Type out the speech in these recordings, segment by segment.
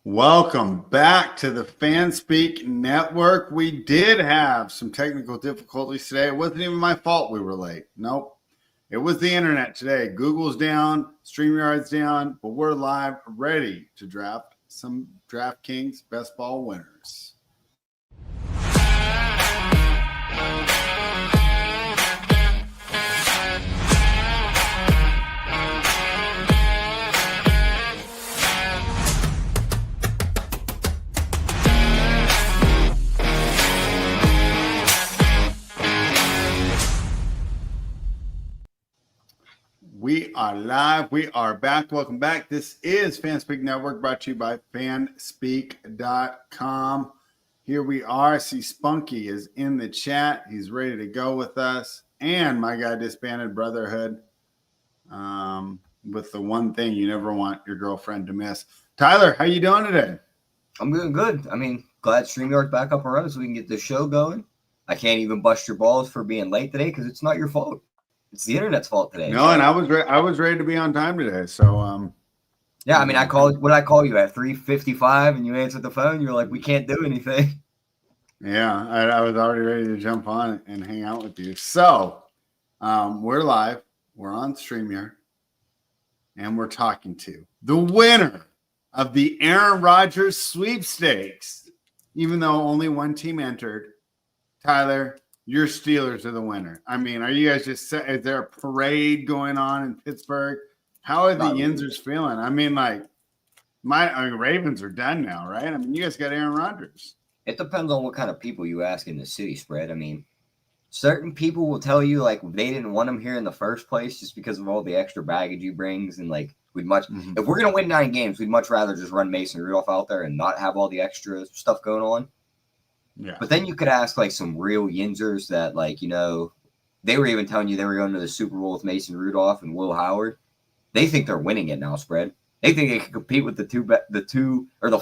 Welcome back to the Fanspeak Network. We did have some technical difficulties today. It wasn't even my fault we were late. Nope. It was the internet today. Google's down, StreamYard's down, but we're live, ready to draft some DraftKings best ball winners. We are live. We are back. Welcome back. This is Fanspeak Network, brought to you by fanspeak.com. Here we are. I see Spunky is in the chat. He's ready to go with us. And my guy Disbanded Brotherhood with the one thing you never want your girlfriend to miss. Tyler, how you doing today? I'm doing good. Glad StreamYard's back up and running so we can get the show going. I can't even bust your balls for being late today because it's not your fault. It's the internet's fault today. No, and I was ready to be on time today. So yeah, I called. What did I call you at 3:55, and you answered the phone. You're like, we can't do anything. Yeah, I was already ready to jump on and hang out with you. So we're live. We're on StreamYard, and we're talking to the winner of the Aaron Rodgers sweepstakes. Even though only one team entered, Tyler, your Steelers are the winner. I mean, are you guys is there a parade going on in Pittsburgh? How are the Yinzers feeling? I mean, Ravens are done now, right? I mean, you guys got Aaron Rodgers. It depends on what kind of people you ask in the city spread. I mean, certain people will tell you like they didn't want him here in the first place just because of all the extra baggage he brings, and like if we're gonna win 9 games, we'd much rather just run Mason Rudolph out there and not have all the extra stuff going on. Yeah. But then you could ask like some real Yinzers that they were even telling you they were going to the Super Bowl with Mason Rudolph and Will Howard. They think they're winning it now, spread. They think they can compete with the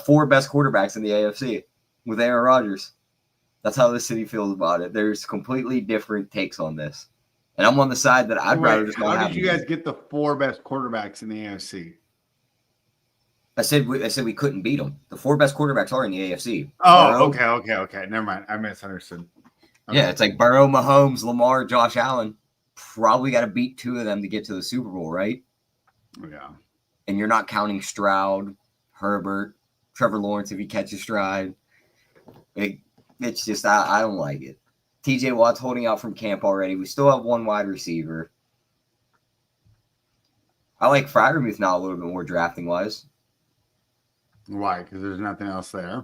4 best quarterbacks in the AFC with Aaron Rodgers. That's how the city feels about it. There's completely different takes on this. And I'm on the side that I'd rather just not have. How did you guys get the 4 best quarterbacks in the AFC? I said we couldn't beat them. The 4 best quarterbacks are in the AFC. Oh, Burrow, okay. Never mind. I misunderstood. Okay. Yeah, it's like Burrow, Mahomes, Lamar, Josh Allen. Probably got to beat 2 of them to get to the Super Bowl, right? Yeah. And you're not counting Stroud, Herbert, Trevor Lawrence if he catches stride. It's just I don't like it. TJ Watt's holding out from camp already. We still have 1 wide receiver. I like Freiermuth now a little bit more drafting wise. Why? Because there's nothing else there.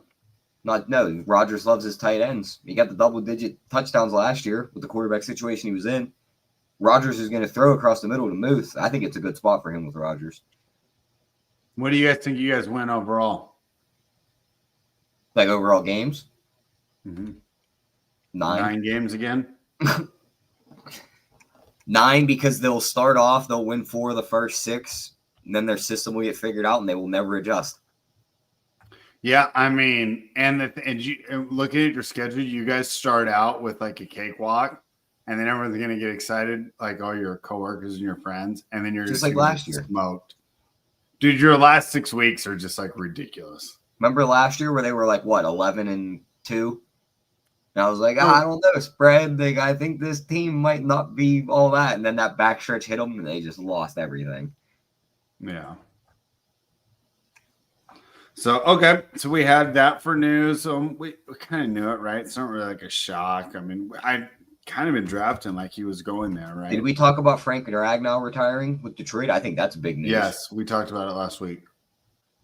No, Rodgers loves his tight ends. He got the double-digit touchdowns last year with the quarterback situation he was in. Rodgers is going to throw across the middle to Muth. I think it's a good spot for him with Rodgers. What do you guys think you guys win overall? Like overall games? Mm-hmm. 9 games again? 9 because they'll start off, they'll win 4 of the first 6, and then their system will get figured out, and they will never adjust. Yeah, I mean, and looking at your schedule, you guys start out with like a cakewalk, and then everyone's gonna get excited, like all your coworkers and your friends, and then you're just like last year, smoked. Dude, your last 6 weeks are just like ridiculous. Remember last year where they were like 11-2, and I was like, I don't know, spread. I think this team might not be all that, and then that backstretch hit them, and they just lost everything. Yeah. So, okay. So we had that for news. We kind of knew it, right? It's not really like a shock. I mean, I kind of been drafting like he was going there, right? Did we talk about Frank Ragnow retiring with Detroit? I think that's big news. Yes, we talked about it last week.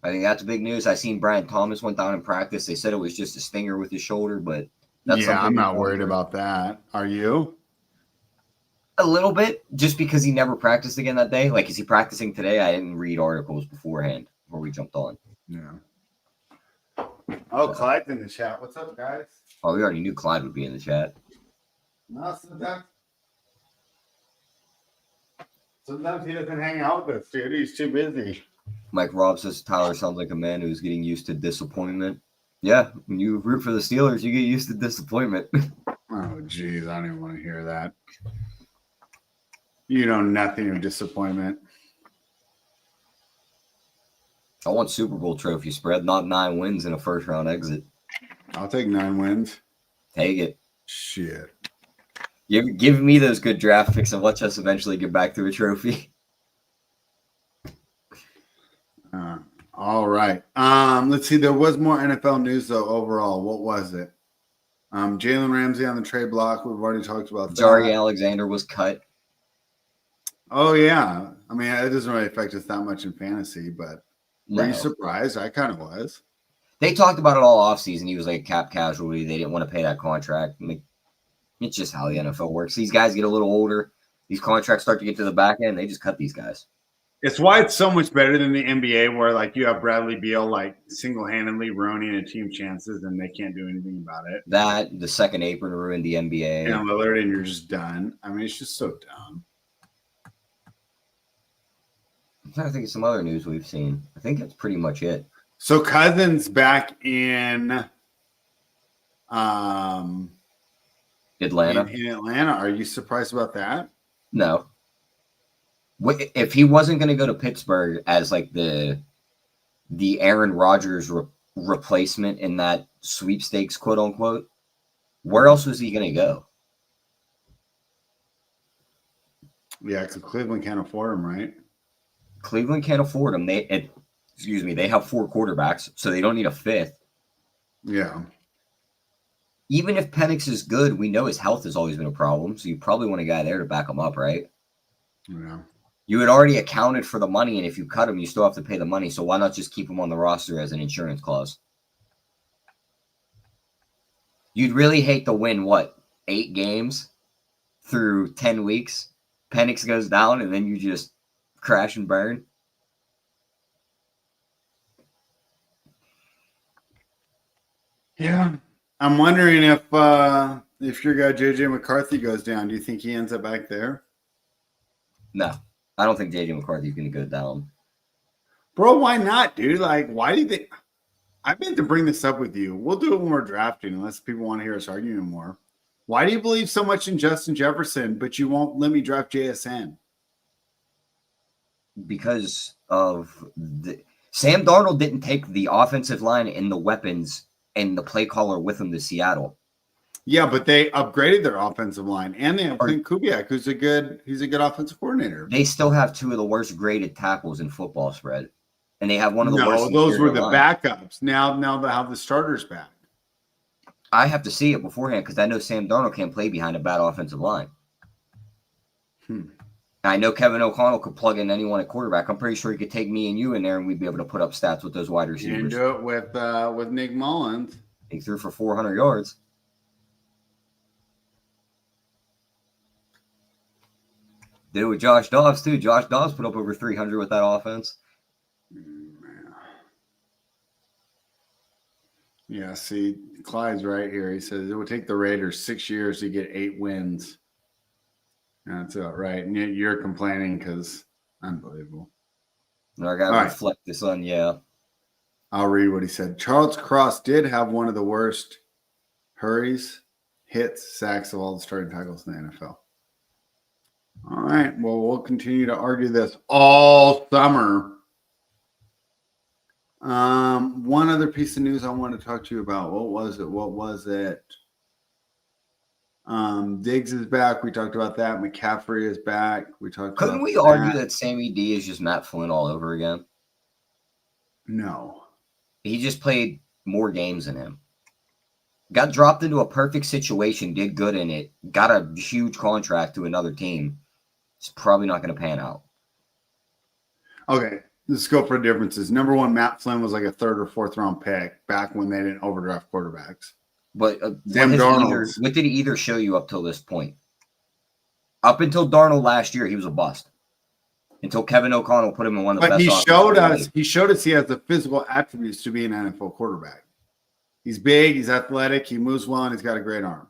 I think that's big news. I seen Brian Thomas went down in practice. They said it was just a stinger with his shoulder, but that's something I'm not worried about that. Are you? A little bit, just because he never practiced again that day. Like, is he practicing today? I didn't read articles beforehand before we jumped on. Yeah. Oh, Clyde's in the chat. What's up, guys? Oh, we already knew Clyde would be in the chat. No, sometimes he doesn't hang out with us, dude. He's too busy. Mike Robb says Tyler sounds like a man who's getting used to disappointment. Yeah, when you root for the Steelers, you get used to disappointment. Oh, geez, I don't even want to hear that. You know nothing of disappointment. I want Super Bowl trophy spread, not 9 wins and a first round exit. I'll take 9 wins. Take it. Shit. Give me those good draft picks and watch us eventually get back to a trophy. All right. Let's see. There was more NFL news though. Overall, what was it? Jalen Ramsey on the trade block. We've already talked about that. Jari Alexander was cut. Oh yeah. I mean, it doesn't really affect us that much in fantasy, but were you surprised? I kind of was. They talked about it all offseason. He was like a cap casualty. They didn't want to pay that contract. I mean, it's just how the NFL works. These guys get a little older. These contracts start to get to the back end. They just cut these guys. It's why it's so much better than the NBA, where like you have Bradley Beal like single-handedly ruining a team's chances, and they can't do anything about it. That the second apron ruined the NBA. And Lillard, and you're just done. I mean, it's just so dumb. I'm trying to think of some other news we've seen. I think that's pretty much it. So Cousins back in Atlanta. In Atlanta. Are you surprised about that? No. If he wasn't going to go to Pittsburgh as like the Aaron Rodgers replacement in that sweepstakes, quote unquote, where else was he going to go? Yeah, because Cleveland can't afford him, right? Cleveland can't afford him. They have 4 quarterbacks, so they don't need a 5th. Yeah. Even if Penix is good, we know his health has always been a problem, so you probably want a guy there to back him up, right? Yeah. You had already accounted for the money, and if you cut him, you still have to pay the money, so why not just keep him on the roster as an insurance clause? You'd really hate to win, 8 games through 10 weeks? Penix goes down, and then you just crash and burn? Yeah. I'm wondering if your guy JJ McCarthy goes down, do you think he ends up back there? No. I don't think JJ McCarthy's going to go down. Bro, why not, dude? Like, why do you think I meant to bring this up with you? We'll do it when we're drafting, unless people want to hear us argue more. Why do you believe so much in Justin Jefferson, but you won't let me draft JSN? Because of Sam Darnold didn't take the offensive line and the weapons and the play caller with him to Seattle. Yeah, but they upgraded their offensive line, and they have Clint Kubiak, who's a good offensive coordinator. They still have 2 of the worst graded tackles in football spread, and they have one of the worst. No, those were the backups. Now they have the starters back. I have to see it beforehand because I know Sam Darnold can't play behind a bad offensive line. I know Kevin O'Connell could plug in anyone at quarterback. I'm pretty sure he could take me and you in there, and we'd be able to put up stats with those wide receivers. You can do it with Nick Mullins. He threw for 400 yards. Did it with Josh Dobbs, too. Josh Dobbs put up over 300 with that offense. Yeah, see, Clyde's right here. He says it would take the Raiders 6 years to get 8 wins. That's about right. And you're complaining because unbelievable. I got to reflect this on, yeah. I'll read what he said. Charles Cross did have one of the worst hurries, hits, sacks of all the starting tackles in the NFL. All right. Well, we'll continue to argue this all summer. One other piece of news I wanted to talk to you about. What was it? Diggs is back. We talked about that. McCaffrey is back. Couldn't we argue that Sammy D is just Matt Flynn all over again? No. He just played more games than him. Got dropped into a perfect situation, did good in it, got a huge contract to another team. It's probably not going to pan out. Okay. The scope for differences. Number one, Matt Flynn was like a 3rd or 4th round pick back when they didn't overdraft quarterbacks. But what did either show you up till this point? Up until Darnold last year, he was a bust. Until Kevin O'Connell put him in one of the best. But he showed us he has the physical attributes to be an NFL quarterback. He's big, he's athletic, he moves well, and he's got a great arm.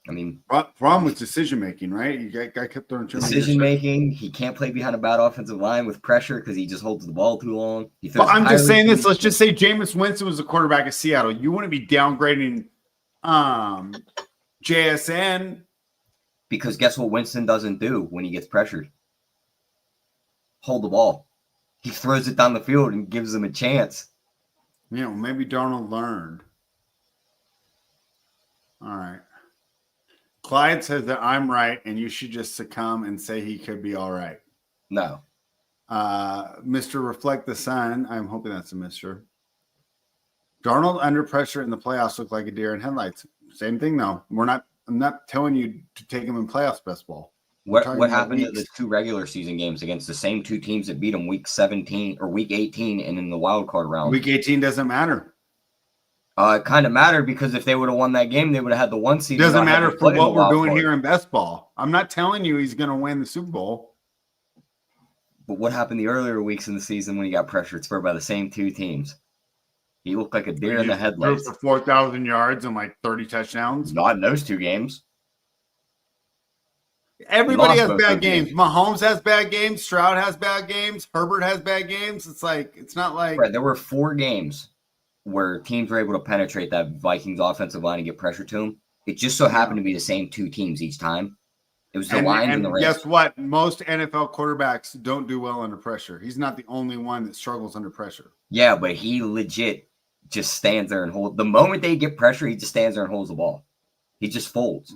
I mean, problem was decision making, right? You guy kept throwing decision making. He can't play behind a bad offensive line with pressure because he just holds the ball too long. Well, I'm just saying this. Let's just say Jameis Winston was the quarterback of Seattle. You wouldn't be downgrading JSN because guess what Winston doesn't do when he gets pressured? hold the ball. He throws it down the field and gives them a chance. Maybe Darnold learned. All right. Clyde says that I'm right and you should just succumb and say he could be all right. No. Mr. Reflect the Sun. I'm hoping that's a Mr. Darnold under pressure in the playoffs looked like a deer in headlights. Same thing though. I'm not telling you to take him in playoffs best ball. What happened to the 2 regular season games against the same 2 teams that beat them week 17 or week 18 and in the wild card round? Week 18 doesn't matter. It kind of mattered because if they would have won that game, they would have had the 1 seed. Doesn't matter for what we're doing here in best ball. I'm not telling you he's going to win the Super Bowl. But what happened the earlier weeks in the season when he got pressured by the same 2 teams? He looked like a deer in the headlights. For 4,000 yards and like 30 touchdowns. Not in those 2 games. Everybody has bad games. Mahomes has bad games. Stroud has bad games. Herbert has bad games. It's not like. Right, there were 4 games where teams were able to penetrate that Vikings offensive line and get pressure to them. It just so happened to be the same 2 teams each time. It was the Lions and the Rams. Guess what? Most NFL quarterbacks don't do well under pressure. He's not the only one that struggles under pressure. Yeah, but he legit just stands there and holds. The moment they get pressure, he just stands there and holds the ball. He just folds.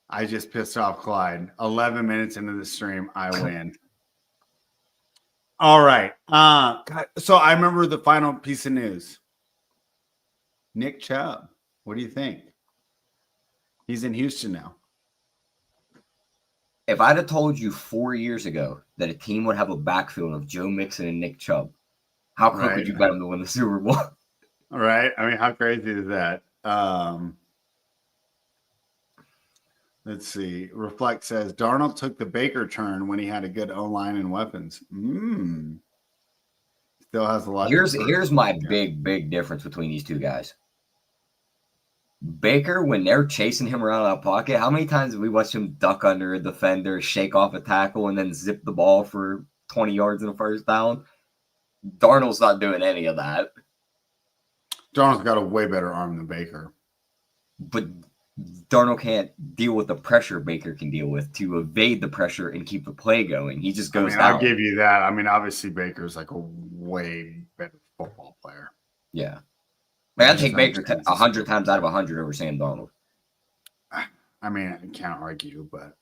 I just pissed off Clyde. 11 minutes into the stream, I win. All right. So I remember the final piece of news. Nick Chubb. What do you think? He's in Houston now. If I'd have told you 4 years ago that a team would have a backfield of Joe Mixon and Nick Chubb, how quick would you bet them to win the Super Bowl? All right. I mean, how crazy is that? Let's see. Reflect says Darnold took the Baker turn when he had a good O-line and weapons. Still has a lot. Here's my big difference between these 2 guys. Baker, when they're chasing him around out of pocket, how many times have we watched him duck under a defender, shake off a tackle, and then zip the ball for 20 yards in a first down? Darnold's not doing any of that. Darnold's got a way better arm than Baker. But Darnold can't deal with the pressure Baker can deal with to evade the pressure and keep the play going. He just goes down. I'll give you that. I mean, obviously Baker's like a way better football player. Yeah. I'd take Baker 100 times out of 100 over Sam Darnold. I mean, I can't argue, but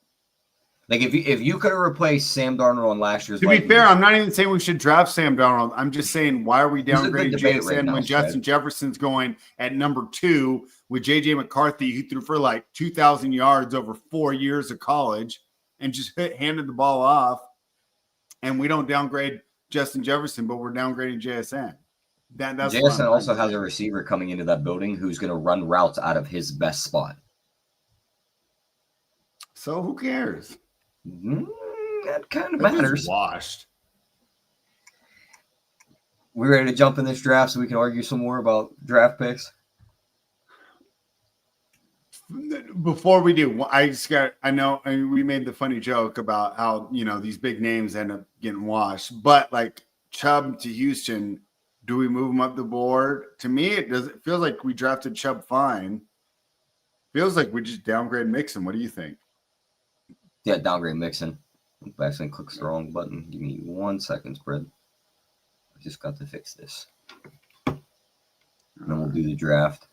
like if you could have replaced Sam Darnold on last year's. To be fair, I'm not even saying we should draft Sam Darnold. I'm just saying, why are we downgrading JSN when Justin Jefferson's going at number 2 with JJ McCarthy, who threw for like 2,000 yards over 4 years of college and just handed the ball off, and we don't downgrade Justin Jefferson, but we're downgrading JSN. That's JSN also has a receiver coming into that building who's going to run routes out of his best spot. So who cares? That kind of matters. Washed. We ready to jump in this draft so we can argue some more about draft picks? Before we do, I know we made the funny joke about how, these big names end up getting washed, but like Chubb to Houston, do we move him up the board? To me, it feels like we drafted Chubb fine. Feels like we just downgrade Mixon. What do you think? Yeah, downgrade Mixon. I accidentally clicked the wrong button. Give me 1 second, spread. I just got to fix this. And then we'll do the draft.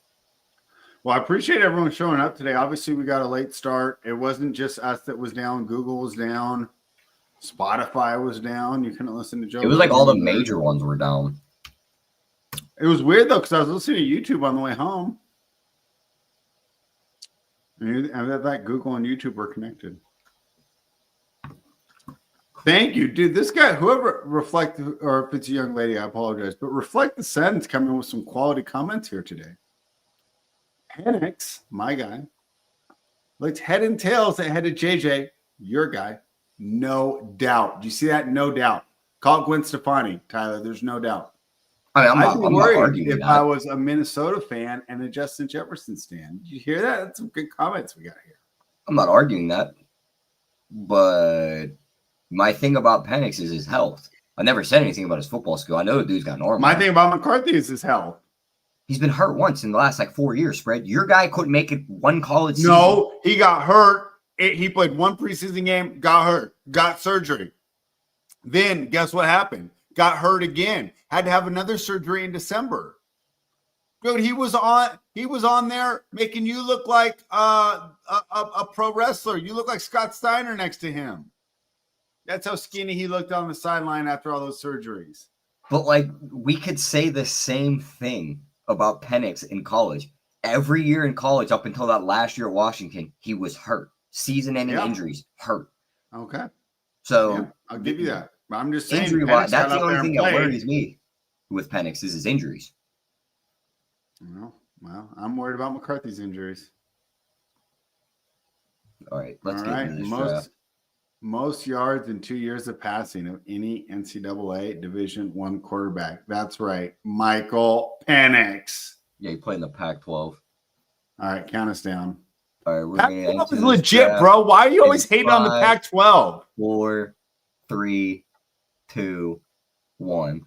Well, I appreciate everyone showing up today. Obviously, we got a late start. It wasn't just us that was down. Google was down. Spotify was down. You couldn't listen to Joe. It was like all the major ones were down. It was weird, though, because I was listening to YouTube on the way home. And that Google and YouTube were connected. Thank you, dude. This guy, whoever Reflect, or if it's a young lady, I apologize, but Reflect the Sun's coming with some quality comments here today. Penix, my guy, looked head and tails ahead of JJ, your guy. No doubt. Do you see that? No doubt. Call it Gwen Stefani, Tyler. There's no doubt. I'm not worried if I was a Minnesota fan and a Justin Jefferson stan. Did you hear that? That's some good comments we got here. I'm not arguing that. But my thing about Penix is his health. I never said anything about his football skill. I know the dude's got an arm. My thing about McCarthy is his health. He's been hurt once in the last 4 years, Spread. Your guy couldn't make it one college season. No, he got hurt He played one preseason game, got hurt, got surgery. Then guess what happened? Got hurt again. Had to have another surgery in December. Dude, he was on there making you look like a pro wrestler. You look like Scott Steiner next to him. That's how skinny he looked on the sideline after all those surgeries. But like we could say the same thing about Penix in college. Every year in college, up until that last year at Washington, he was hurt. Season-ending injuries, hurt. Okay. So I'll give you that. I'm just saying, injury-wise, that's the only thing that worries me with Penix is his injuries. Well, I'm worried about McCarthy's injuries. All right, let's get into this draft. Most yards in 2 years of passing of any NCAA Division I quarterback. That's right, Michael Penix. Yeah, he played in the Pac-12. All right, count us down. All right, we're Pac-12 is legit, bro. Why are you always hating on the Pac-12? 4, 3, 2, 1.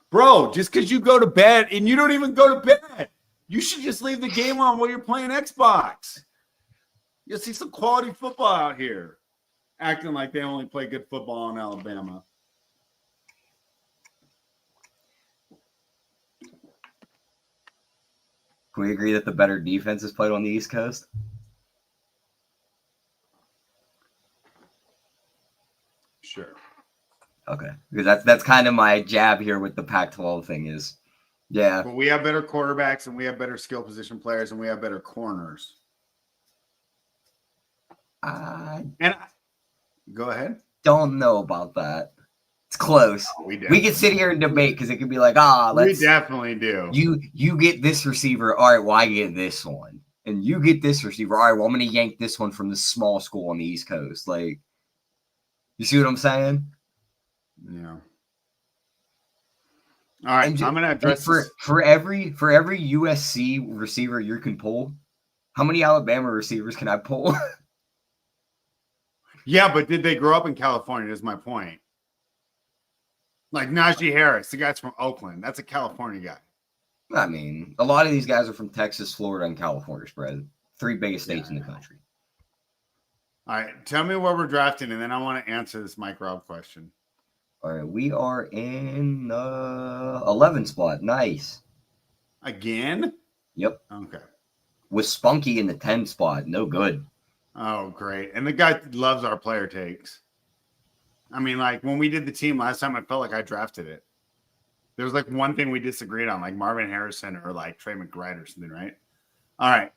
Bro, just because you go to bed and you don't even go to bed, you should just leave the game on while you're playing Xbox. You'll see some quality football out here, acting like they only play good football in Alabama. Can we agree that the better defense is played on the East Coast? Sure. Okay, because that's kind of my jab here with the Pac-12 thing is, yeah. But we have better quarterbacks and we have better skill position players and we have better corners. Go ahead. Don't know about that. It's close. Oh, we can sit here and debate because it could be like, we definitely do. You get this receiver, all right, well, I get this one. And you get this receiver, all right, well, I'm going to yank this one from this small school on the East Coast. Like, you see what I'm saying? Yeah. All right, I'm going to address for every USC receiver you can pull, how many Alabama receivers can I pull? Yeah, but did they grow up in California? Is my point. Like Najee Harris, the guy's from Oakland. That's a California guy. I mean, a lot of these guys are from Texas, Florida, and California spread. 3 biggest states in the country. All right, tell me where we're drafting, and then I want to answer this Mike Rob question. All right, we are in 11 spot. Nice. Again? Yep. Okay. With Spunky in the 10 spot. No good. Oh, great. And the guy loves our player takes. I mean, like when we did the team last time, I felt like I drafted it. There was like one thing we disagreed on, like Marvin Harrison or like Trey McBride or something, right? All right.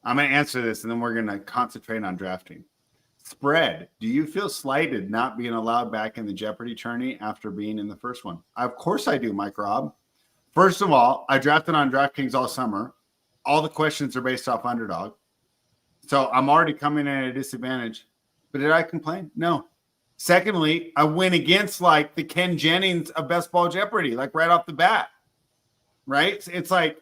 I'm going to answer this, and then we're going to concentrate on drafting. Spread. Do you feel slighted not being allowed back in the Jeopardy tourney after being in the first one? Of course I do, Mike Rob. First of all, I drafted on DraftKings all summer. All the questions are based off Underdog. So I'm already coming in at a disadvantage. But did I complain? No. Secondly, I went against like the Ken Jennings of Best Ball Jeopardy, like right off the bat. Right? It's like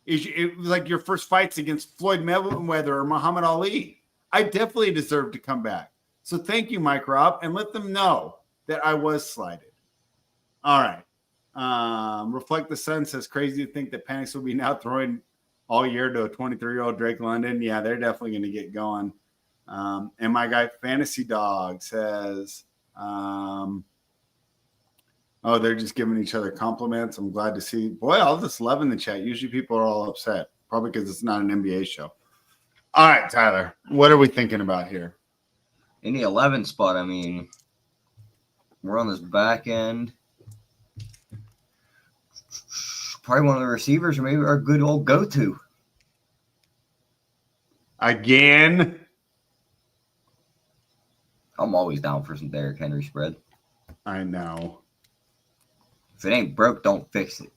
it was like your first fights against Floyd Mayweather or Muhammad Ali. I definitely deserve to come back. So thank you, Mike Rob, and let them know that I was slighted. All right. Reflect the Sun says crazy to think that Penix will be now throwing all year to a 23-year-old Drake London. Yeah, they're definitely going to get going. And my guy Fantasy Dog says, oh, they're just giving each other compliments. I'm glad to see. Boy, all this love in the chat. Usually people are all upset, probably because it's not an NBA show. All right, Tyler, what are we thinking about here? In the 11 spot, I mean, we're on this back end. Probably one of the receivers, or maybe our good old go-to. Again? I'm always down for some Derrick Henry spread. I know. If it ain't broke, don't fix it.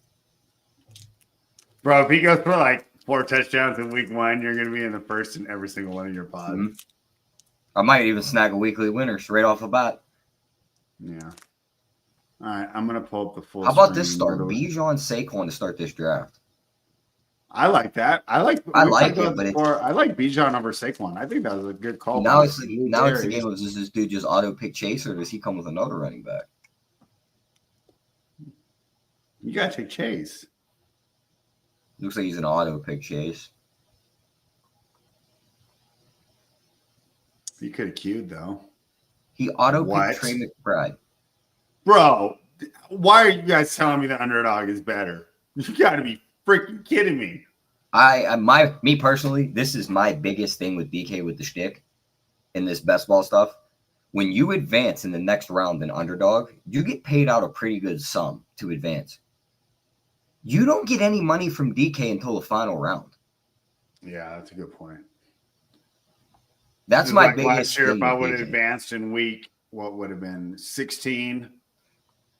Bro, if he goes for like 4 touchdowns in week 1, you're going to be in the first in every single one of your pods. Mm-hmm. I might even snag a weekly winner straight off the bat. Yeah. All right, I'm going to pull up the full. How about this start? Bijan Saquon to start this draft. I like that. I like it, but I like Bijan over Saquon. I think that was a good call. Now it's the game of does this dude just auto pick Chase, or does he come with another running back? You got to take Chase. Looks like he's an auto pick Chase. You could have queued though. He auto-picked What? Trey McBride. Bro, why are you guys telling me the underdog is better? You got to be freaking kidding me. Me personally, this is my biggest thing with DK with the shtick in this best ball stuff. When you advance in the next round in underdog, you get paid out a pretty good sum to advance. You don't get any money from DK until the final round. Yeah, that's a good point. That's my like biggest last year. thing If I with would have DK. advanced in week, what would have been 16?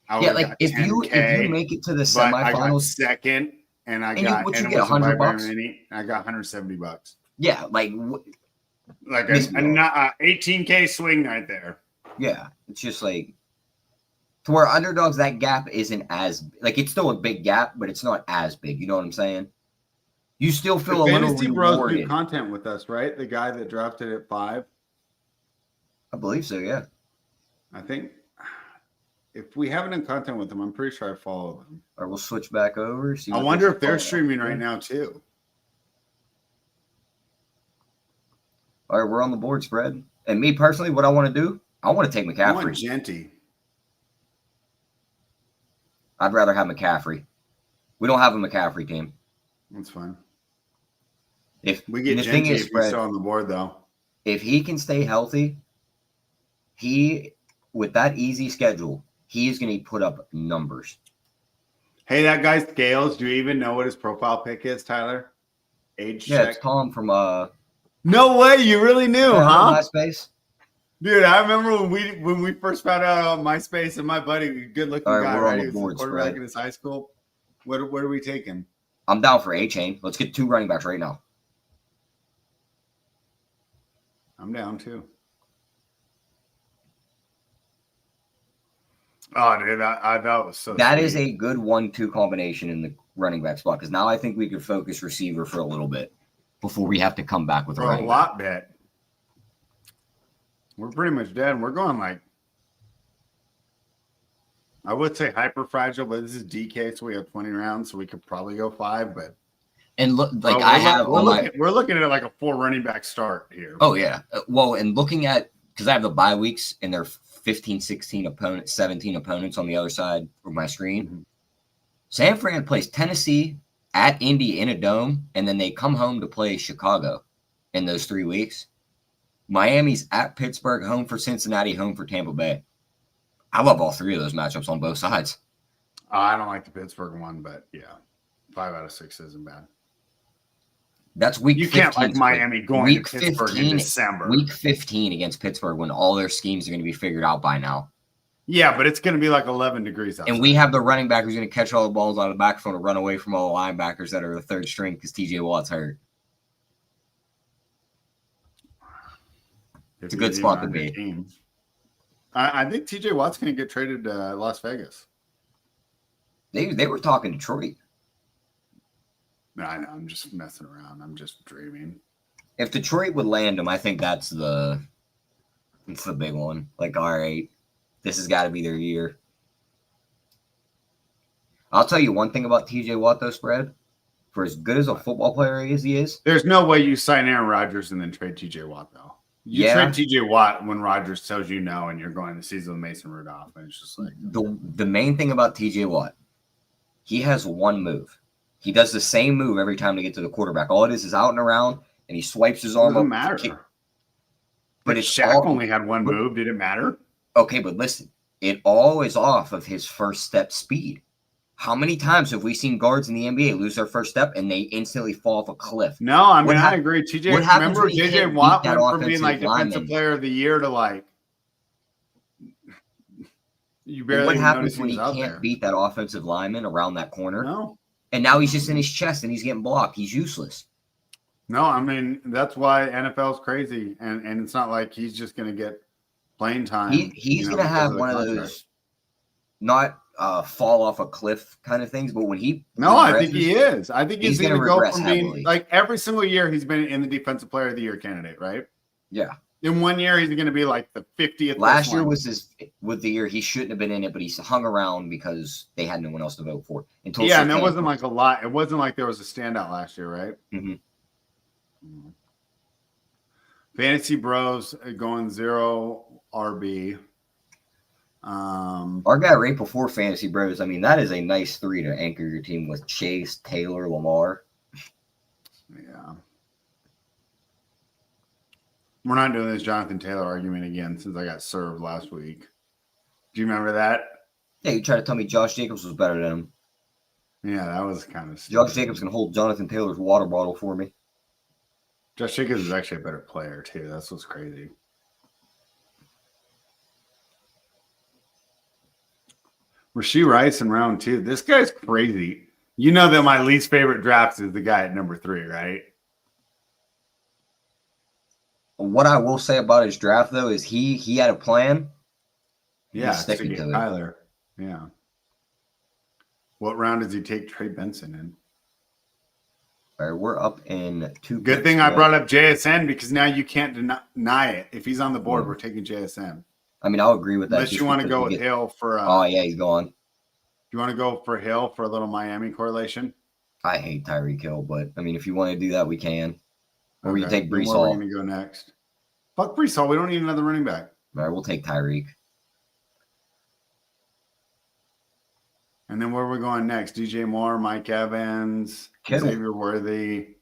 I Yeah, would have like got if 10K, you make it to the but I got semifinals, second, and I and got what you it get, wasn't by very $100? many. I got $170. Yeah, like a 18K swing right there. yeah, it's just like to where underdogs, that gap isn't as like it's still a big gap, but it's not as big. You know what I'm saying? You still feel a little Fantasy Bros do rewarded. content with us, right? The guy that drafted at 5. I believe so. Yeah. I think if we haven't done content with them, I'm pretty sure I follow them. Or we'll switch back over. See. I wonder if they're streaming right now too. All right, we're on the board spread. And me personally, what I want to do, I want to take I want McCaffrey. Genty. I'd rather have McCaffrey. We don't have a McCaffrey team. That's fine. If We get the Genty thing is, if he's Fred, still on the board though. if he can stay healthy, with that easy schedule, he is going to put up numbers. Hey, that guy Scales. Do you even know what his profile pic is, Tyler? Age Yeah, check. it's Tom from No way, you really knew, huh? MySpace. Dude, I remember when we first found out on MySpace, and my buddy, good-looking All right, guy, we're on right? the He was the board quarterback spread. in his high school. What are we taking? I'm down for A-Chain. Let's get 2 running backs right now. I'm down too. Oh, dude, I thought it was so. That sweet. is a good 1-2 combination in the running back spot because now I think we could focus receiver for a little bit before we have to come back with a for a running back. lot bet. We're pretty much dead. We're going like, I would say hyper fragile, but this is DK, so we have 20 rounds, so we could probably go 5. But And look, like we're looking at like a 4 running back start here. Oh yeah, well, and looking at because I have the bye weeks and they're 15, 16 opponents, 17 opponents on the other side of my screen. Mm-hmm. San Fran plays Tennessee at Indy in a dome, and then they come home to play Chicago in those 3 weeks. Miami's at Pittsburgh, home for Cincinnati, home for Tampa Bay. I love all 3 of those matchups on both sides. I don't like the Pittsburgh one, but yeah, 5 out of 6 isn't bad. That's week 15. You can't like Miami going week to Pittsburgh 15, in December. Week 15 against Pittsburgh when all their schemes are going to be figured out by now. Yeah, but it's going to be like 11 degrees outside. And we have the running back who's going to catch all the balls out of the backfield and run away from all the linebackers that are the 3rd string because TJ Watt's hurt. It's a good spot to be. I think TJ Watt's going to get traded to Las Vegas. They were talking Detroit. No, I know. I'm just messing around. I'm just dreaming. If Detroit would land him, I think that's the big one. Like, all right, this has got to be their year. I'll tell you one thing about TJ Watt, though, spread. For as good as a football player as he is, there's no way you sign Aaron Rodgers and then trade TJ Watt, though. You trade TJ Watt when Rodgers tells you no and you're going the season with Mason Rudolph. And it's just like the main thing about TJ Watt, he has one move. He does the same move every time to get to the quarterback. All it is out and around, and he swipes his arm up. Doesn't matter. But it's Shaq only had one move. Did it matter? Okay, but listen, it all is off of his first step speed. How many times have we seen guards in the NBA lose their first step and they instantly fall off a cliff? No, I mean, I agree. Remember JJ Watt went from being like defensive player of the year to like you barely. What happens when he can't beat that offensive lineman around that corner? No. And now he's just in his chest and he's getting blocked. He's useless. No, I mean, that's why NFL's crazy. And it's not like he's just going to get playing time. He's going to have one of those not fall off a cliff kind of things, but when he I think he is. I think he's going to go from being heavily. like every single year he's been in the defensive player of the year candidate, right? Yeah. In 1 year, he's going to be like the 50th. Last year was the year he shouldn't have been in it, but he hung around because they had no one else to vote for. And there wasn't like a lot. It wasn't like there was a standout last year, right? Mm-hmm. Fantasy Bros going 0 RB. Our guy right before Fantasy Bros. I mean, that is a nice 3 to anchor your team with Chase, Taylor, Lamar. Yeah. We're not doing this Jonathan Taylor argument again since I got served last week. Do you remember that? Yeah, you try to tell me Josh Jacobs was better than him. Yeah, that was kind of stupid. Josh Jacobs can hold Jonathan Taylor's water bottle for me. Josh Jacobs is actually a better player, too. That's what's crazy. Rashee Rice in round 2. This guy's crazy. You know that my least favorite draft is the guy at number 3, right? What I will say about his draft, though, is he had a plan. Yeah, He's sticking to it. Tyler. Yeah. What round does he take Trey Benson in? All right, we're up in 2. Good thing I brought up JSN because now you can't deny it. If he's on the board, Yeah. we're taking JSN. I mean, I'll agree with that. Unless you want to go with Hill for. Oh yeah, he's gone. You want to go for Hill for a little Miami correlation? I hate Tyreek Hill, but I mean, if you want to do that, we can. Or we can take Brees Where Hall. we're going to go next? Fuck Brees Hall. We don't need another running back. All right, we'll take Tyreek. And then where are we going next? DJ Moore, Mike Evans, Kittle. Xavier Worthy.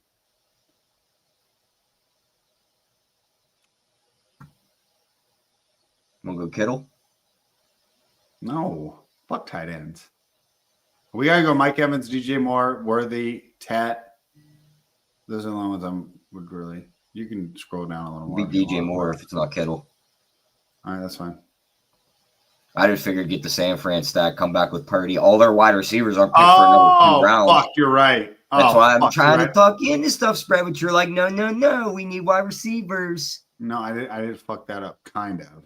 Want to go Kittle? No. Fuck tight ends. We got to go Mike Evans, DJ Moore, Worthy, Tat. Those are the only ones I would really. You can scroll down a little more. Be DJ Moore if it's not Kittle. All right, that's fine. I just figured get the San Fran stack, come back with Purdy. All their wide receivers are picked for another 2 rounds. Fuck, you're right. That's why I'm trying to talk you into stuff, Spread, but you're like, no, we need wide receivers. No, I did fuck that up, kind of.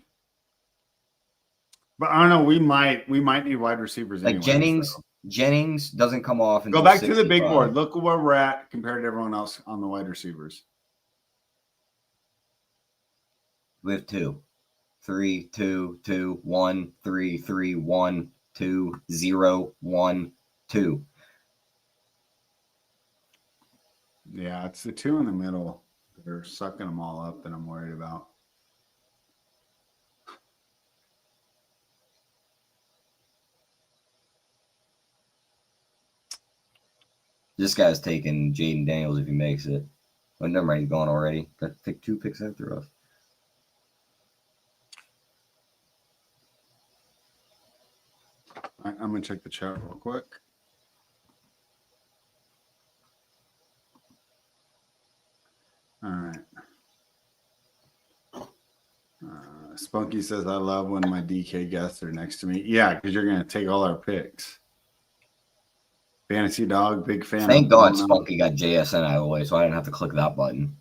But I don't know. We might need wide receivers. Like Jennings doesn't come off. Go back to the big board. Look where we're at compared to everyone else on the wide receivers. We have 2, 3, 2, 2, 1, 3, 3, 1, 2, 0, 1, 2. Yeah, it's the 2 in the middle. They're sucking them all up that I'm worried about. This guy's taking Jaden Daniels if he makes it. Oh, never mind, he's gone already. Got to take 2 picks after us. I'm going to check the chat real quick. All right. Spunky says, I love when my DK guests are next to me. Yeah, because you're going to take all our picks. Fantasy Dog, big fan. Thank God Spunky got JSN out of the way, so I didn't have to click that button.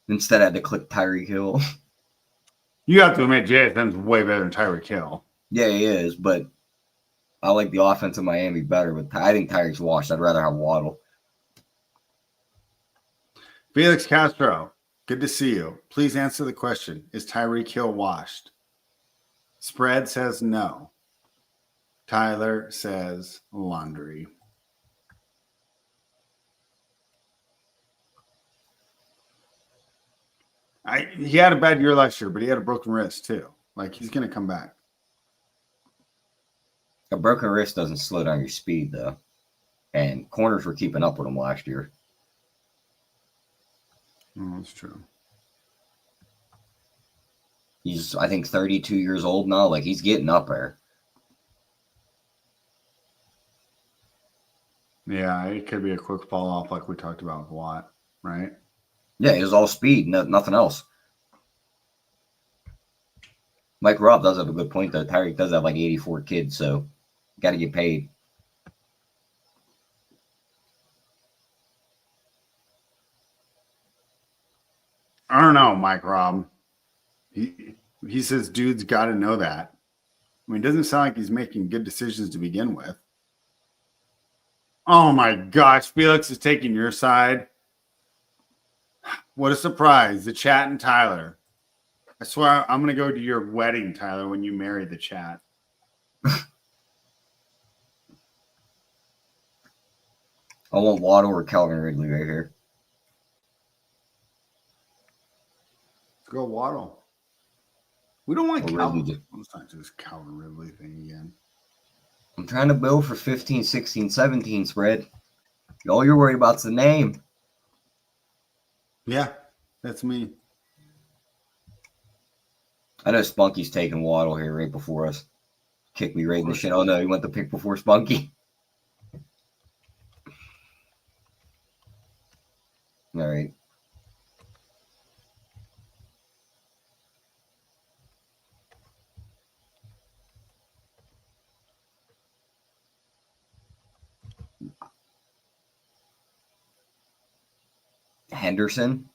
Instead, I had to click Tyreek Hill. You have to admit, JSN's way better than Tyreek Hill. Yeah, he is, but I like the offense of Miami better. But I think Tyreek's washed. I'd rather have Waddle. Felix Castro, good to see you. Please answer the question. Is Tyreek Hill washed? Spread says no. Tyler says laundry. He had a bad year last year, but he had a broken wrist too. Like, he's going to come back. A broken wrist doesn't slow down your speed, though. And corners were keeping up with him last year. Oh, that's true. He's, I think, 32 years old now. Like, he's getting up there. Yeah, it could be a quick fall off like we talked about with Watt, right? Yeah, it was all speed, nothing else. Mike Robb does have a good point, though. Tyreek does have like 84 kids, so got to get paid. I don't know, Mike Robb. He says dude's got to know that. I mean, it doesn't sound like he's making good decisions to begin with. Oh my gosh, Felix is taking your side. What a surprise. The chat and Tyler. I swear I'm going to go to your wedding, Tyler, when you marry the chat. I want Waddle or Calvin Ridley right here. Go Waddle. We don't want Or Calvin. Ridley. Let's not do this Calvin Ridley thing again. I'm trying to build for 15, 16, 17 spread. All you're worried about is the name. Yeah, that's me. I know Spunky's taking Waddle here right before us. Kick me right in the shit. Oh no, he went to pick before Spunky. All right. Henderson.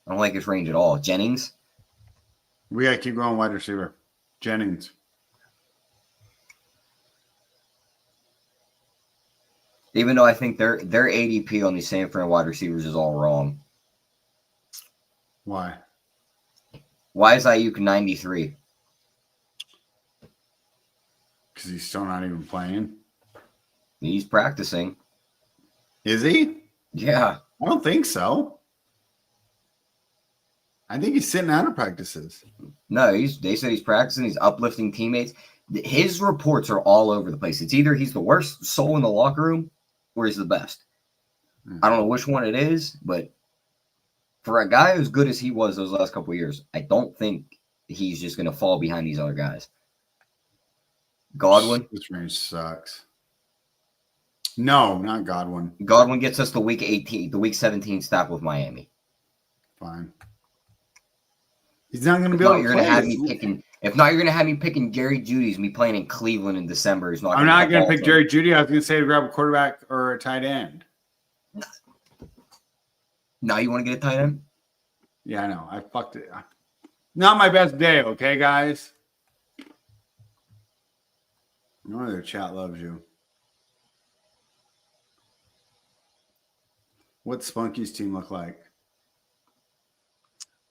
I don't like his range at all. Jennings. We gotta keep going wide receiver. Jennings. Even though I think their ADP on these San Fran wide receivers is all wrong. Why? Why is Ayuk 93? Because he's still not even playing. He's practicing. Is he? Yeah. I don't think so. I think he's sitting out of practices. No, they said he's practicing. He's uplifting teammates. His reports are all over the place. It's either he's the worst soul in the locker room or he's the best. I don't know which one it is, but for a guy as good as he was those last couple of years, I don't think he's just going to fall behind these other guys. Godwin. This range sucks. No, not Godwin. Godwin gets us the week 18, the week 17 stop with Miami. Fine. He's not going to be able to play. If not, you're going to have me picking Jerry Judy's, me playing in Cleveland in December. I'm not going to pick Jerry Judy. I was going to say to grab a quarterback or a tight end. Now you want to get a tight end? Yeah, I know. I fucked it. Not my best day, okay, guys? No other chat loves you. What's Spunky's team look like?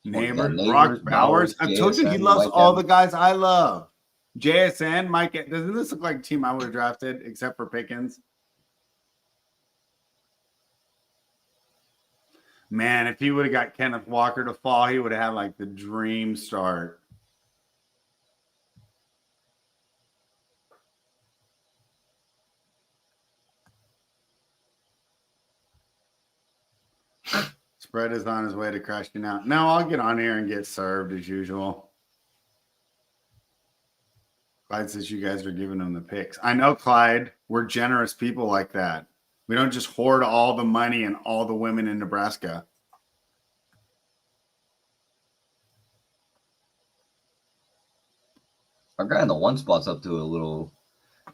Neighbor, Brock Bowers. I told you he loves all the guys I love. JSN, Mike. Doesn't this look like a team I would have drafted except for Pickens? Man, if he would have got Kenneth Walker to fall, he would have had like the dream start. Spread is on his way to crashing out. No, I'll get on here and get served as usual. Clyde says you guys are giving him the picks. I know, Clyde. We're generous people like that. We don't just hoard all the money and all the women in Nebraska. Our guy in the one spot's up to a little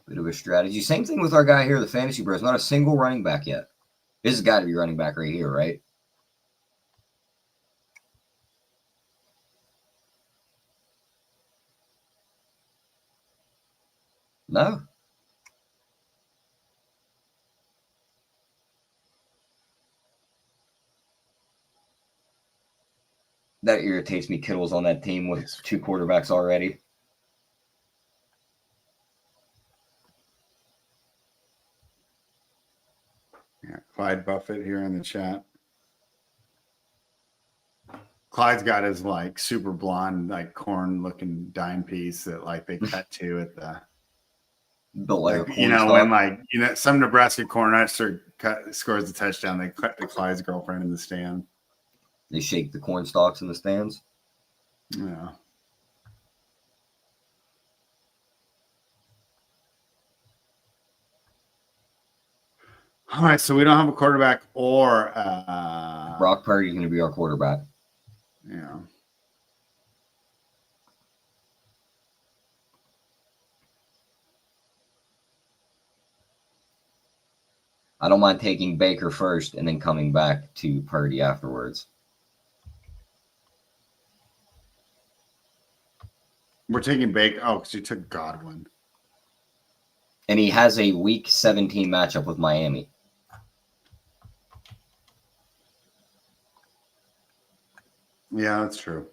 bit of a strategy. Same thing with our guy here, the Fantasy Bros. Not a single running back yet. This has got to be running back right here, right? No. That irritates me. Kittle's on that team with two quarterbacks already. Yeah, Clyde Buffett here in the chat. Clyde's got his like super blonde, like corn looking dime piece that like they cut to at the like, when some Nebraska corner scores a touchdown, they cut to Clyde's girlfriend in the stand. They shake the corn stalks in the stands. Yeah. All right, so we don't have a quarterback or Brock Purdy is going to be our quarterback. Yeah. I don't mind taking Baker first and then coming back to Purdy afterwards. We're taking Baker. Oh, because you took Godwin. And he has a week 17 matchup with Miami. Yeah, that's true.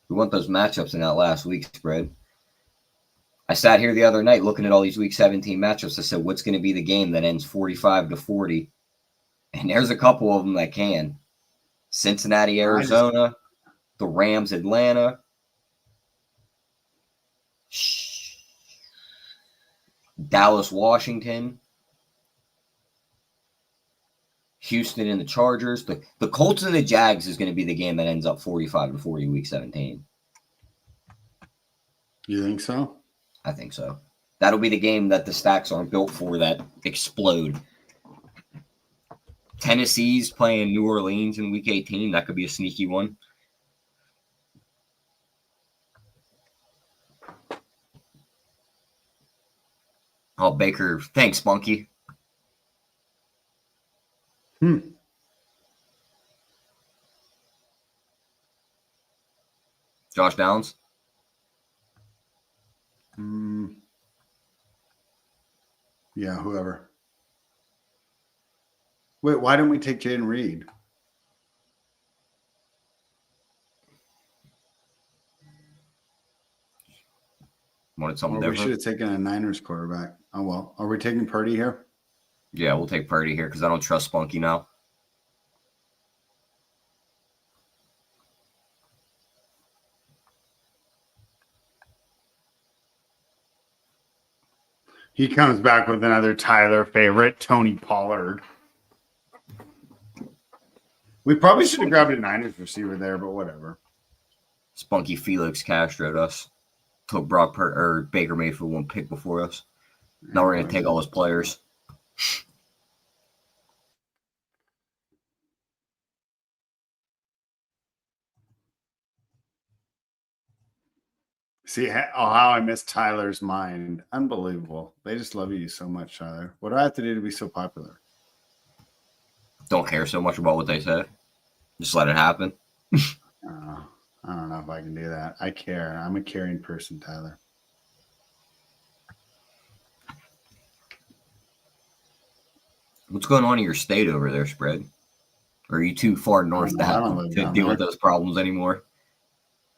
We want those matchups in that last week spread. I sat here the other night looking at all these Week 17 matchups. I said, what's going to be the game that ends 45-40? And there's a couple of them that can. Cincinnati, Arizona, the Rams, Atlanta, Dallas, Washington, Houston and the Chargers. The Colts and the Jags is going to be the game that ends up 45-40 Week 17. You think so? I think so. That'll be the game that the stacks aren't built for that explode. Tennessee's playing New Orleans in Week 18. That could be a sneaky one. Oh, Baker. Thanks, Spunky. Josh Downs. Yeah, whoever. Wait, why didn't we take Jaden Reed? Wanted something Or we different. should have taken a Niners quarterback. Oh, well. Are we taking Purdy here? Yeah, we'll take Purdy here because I don't trust Spunky now. He comes back with another Tyler favorite, Tony Pollard. We probably should have grabbed a Niners receiver there, but whatever. Spunky Felix Castro'd us. Took Baker Mayfield one pick before us. Now we're going to take all his players. See how I miss Tyler's mind. Unbelievable. They just love you so much, Tyler. What do I have to do to be so popular? Don't care so much about what they say. Just let it happen. I don't know if I can do that. I care. I'm a caring person, Tyler. What's going on in your state over there, Spread? Or are you too far north to deal with those problems anymore?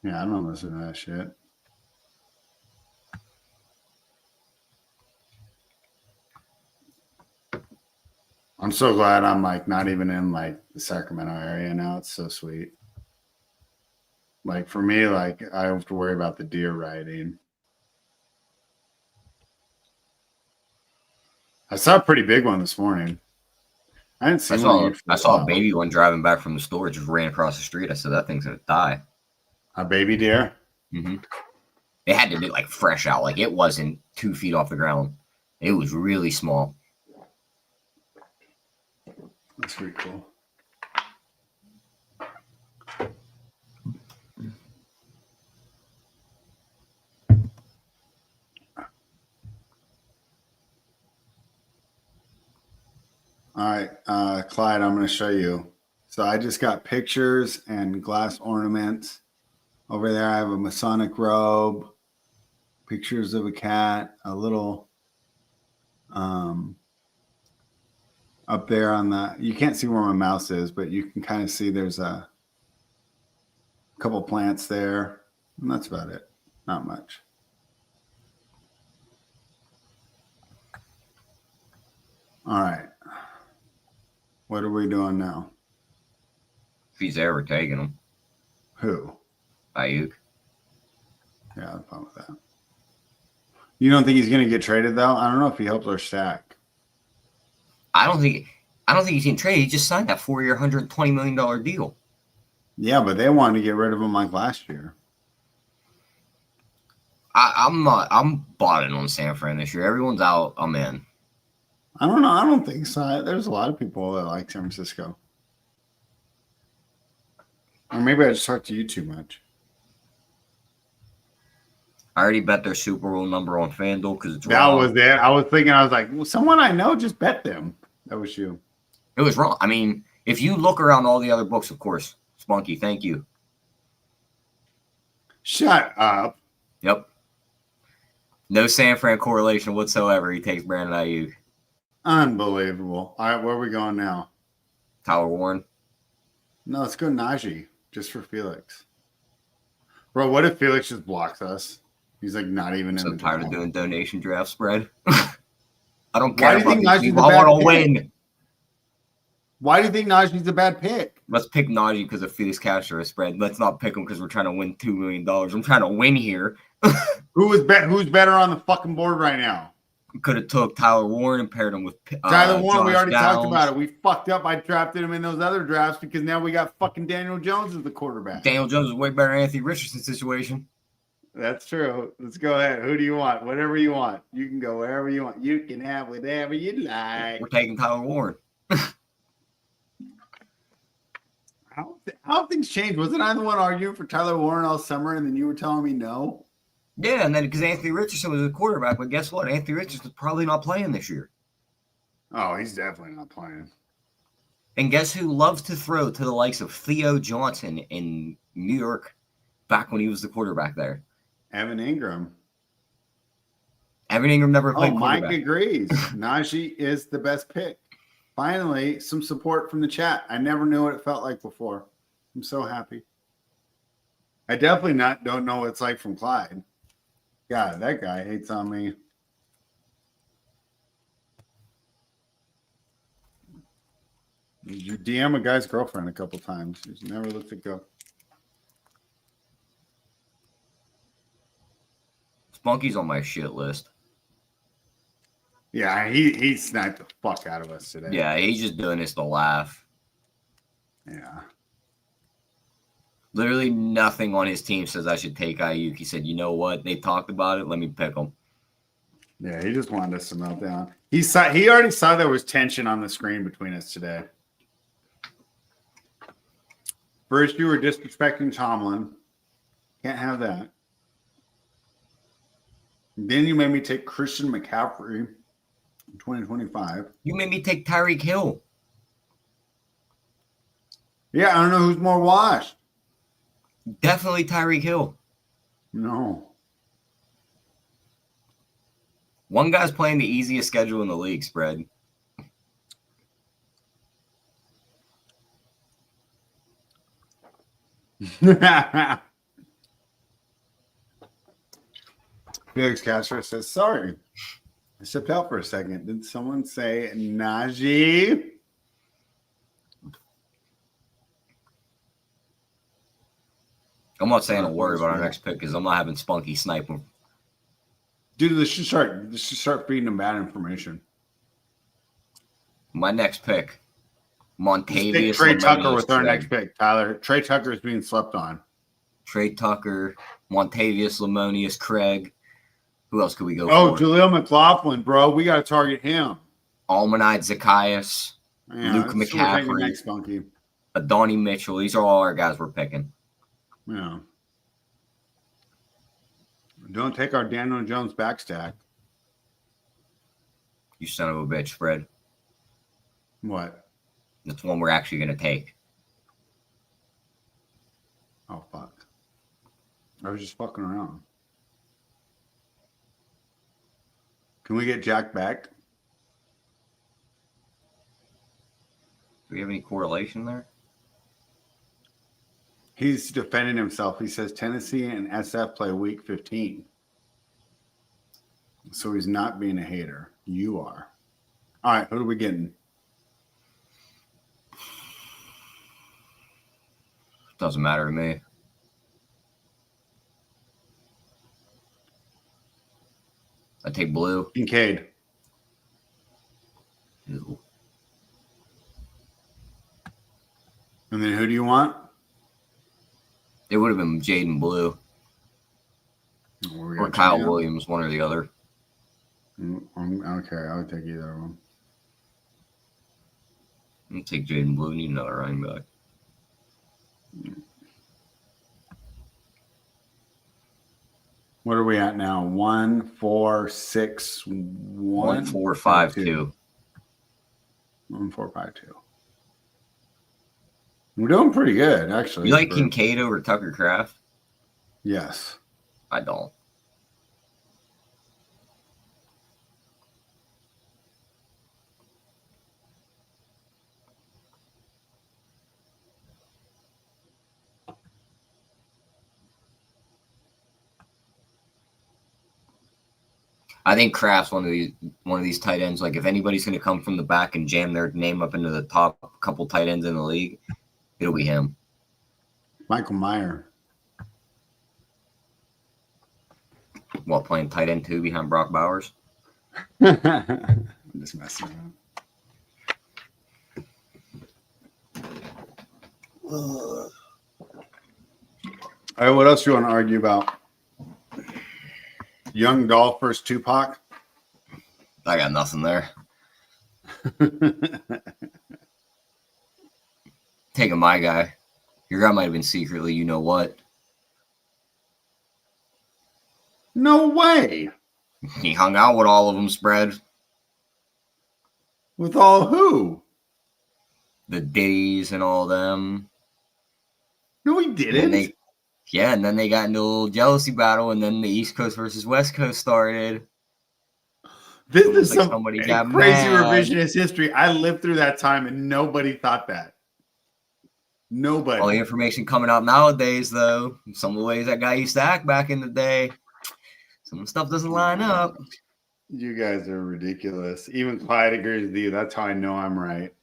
Yeah, I don't listen to that shit. I'm so glad I'm like not even in like the Sacramento area now. It's so sweet. Like for me, like I don't have to worry about the deer riding. I saw a pretty big one this morning. I didn't see one. I saw a baby one driving back from the store. It just ran across the street. I said, that thing's going to die. A baby deer? Mm-hmm. It had to be like fresh out. Like it wasn't 2 feet off the ground. It was really small. That's pretty cool. All right, Clyde, I'm going to show you. So I just got pictures and glass ornaments. Over there, I have a Masonic robe, pictures of a cat, a little up there on the, you can't see where my mouse is, but you can kind of see there's a couple plants there. And that's about it. Not much. All right. What are we doing now? If he's ever taking him. Who? Ayuk. Yeah, I'm fine with that. You don't think he's going to get traded, though? I don't know if he helps our stack. I don't think he's getting traded. He just signed that 4-year, $120 million deal. Yeah, but they wanted to get rid of him like last year. I'm bought in on San Fran this year. Everyone's out. I'm in. I don't know. I don't think so. There's a lot of people that like San Francisco. Or maybe I just talked to you too much. I already bet their Super Bowl number on FanDuel because it's that wrong. Was it. I was thinking, I was like, well, someone I know just bet them. That was you. It was wrong. I mean, if you look around all the other books, of course, Spunky, thank you. Shut up. Yep. No San Fran correlation whatsoever. He takes Brandon Ayuk. Unbelievable. All right, where are we going now? Tyler Warren. No, let's go Najee just for Felix. Bro, what if Felix just blocks us? He's like not even in So the tired of draft. doing donation draft spread. I don't Why care do you think about these Najee's people. a I bad want to pick? win. Why do you think Najee's a bad pick? Let's pick Najee because of Felix Castro spread. Let's not pick him because we're trying to win $2 million. I'm trying to win here. Who's better on the fucking board right now? Could have took Tyler Warren and paired him with Tyler Warren, we Josh already talked Downs. about it. We fucked up. I drafted him in those other drafts because now we got fucking Daniel Jones as the quarterback. Daniel Jones is way better than Anthony Richardson situation. That's true. Let's go ahead. Who do you want? Whatever you want. You can go wherever you want. You can have whatever you like. We're taking Tyler Warren. How have things changed? Wasn't I the one arguing for Tyler Warren all summer and then you were telling me no? Yeah, and then because Anthony Richardson was the quarterback, but guess what? Anthony Richardson's probably not playing this year. Oh, he's definitely not playing. And guess who loves to throw to the likes of Theo Johnson in New York back when he was the quarterback there? Evan Ingram. Evan Ingram never played Mike quarterback. agrees. Najee is the best pick. Finally, some support from the chat. I never knew what it felt like before. I'm so happy. I definitely don't know what it's like from Clyde. God, that guy hates on me. You DM a guy's girlfriend a couple times. He's never let it go. Spunky's on my shit list. Yeah, he sniped the fuck out of us today. Yeah, he's just doing this to laugh. Yeah. Literally nothing on his team says I should take Ayuk. He said, you know what? They talked about it. Let me pick him. Yeah, he just wanted us to melt down. He already saw there was tension on the screen between us today. First, you were disrespecting Tomlin. Can't have that. Then you made me take Christian McCaffrey in 2025. You made me take Tyreek Hill. Yeah, I don't know who's more washed. Definitely Tyreek Hill. No. One guy's playing the easiest schedule in the league spread. Felix Castro says, sorry. I stepped out for a second. Did someone say Najee? I'm not saying a word about our next pick because I'm not having Spunky snipe him. Dude, let's just start feeding them bad information. My next pick, Montavious. Trey Tucker Lamonious with our Craig. next pick, Tyler. Trey Tucker is being slept on. Trey Tucker, Montavious, Lamonious, Craig. Who else could we go Oh, for? Jaleel McLaughlin, bro. We got to target him. Almanite Zacchaeus, Luke that's who we're taking McCaffrey, next, Funky. Adonai Mitchell. These are all our guys we're picking. Yeah. Don't take our Daniel Jones backstack. You son of a bitch, Fred. What? That's one we're actually going to take. Oh, fuck. I was just fucking around. Can we get Jack back? Do we have any correlation there? He's defending himself. He says Tennessee and SF play week 15. So he's not being a hater. You are. All right, who are we getting? Doesn't matter to me. I take blue. Kincaid. Ew. And then who do you want? It would have been Jaden Blue or Kyle Williams, one or the other. Okay, I would take either of them. I'll take Jaden Blue. Need another running back. What are we at now? 1, 4, 6, 1, 1, 4, 5, 2. 1, 4, 5, 2. We're doing pretty good, actually. You like Kincaid over Tucker Kraft? Yes. I don't. I think Kraft's one of these tight ends. Like if anybody's going to come from the back and jam their name up into the top couple tight ends in the league, it'll be him. Michael Meyer. While playing tight end 2 behind Brock Bowers. I'm just messing around. All right, what else do you want to argue about? Young Dolph versus Tupac? I got nothing there. Taking my guy. Your guy might have been secretly, you know what? No way. He hung out with all of them, spread. With all who? The Diddies and all them. No, he didn't. And then they got into a little jealousy battle, and then the East Coast versus West Coast started. This is like some somebody got crazy mad. revisionist history. I lived through that time, and nobody thought that. Nobody. All the information coming out nowadays, though, some of the ways that guy used to act back in the day, some of the stuff doesn't line up. You guys are ridiculous. Even Clyde agrees with you. That's how I know I'm right.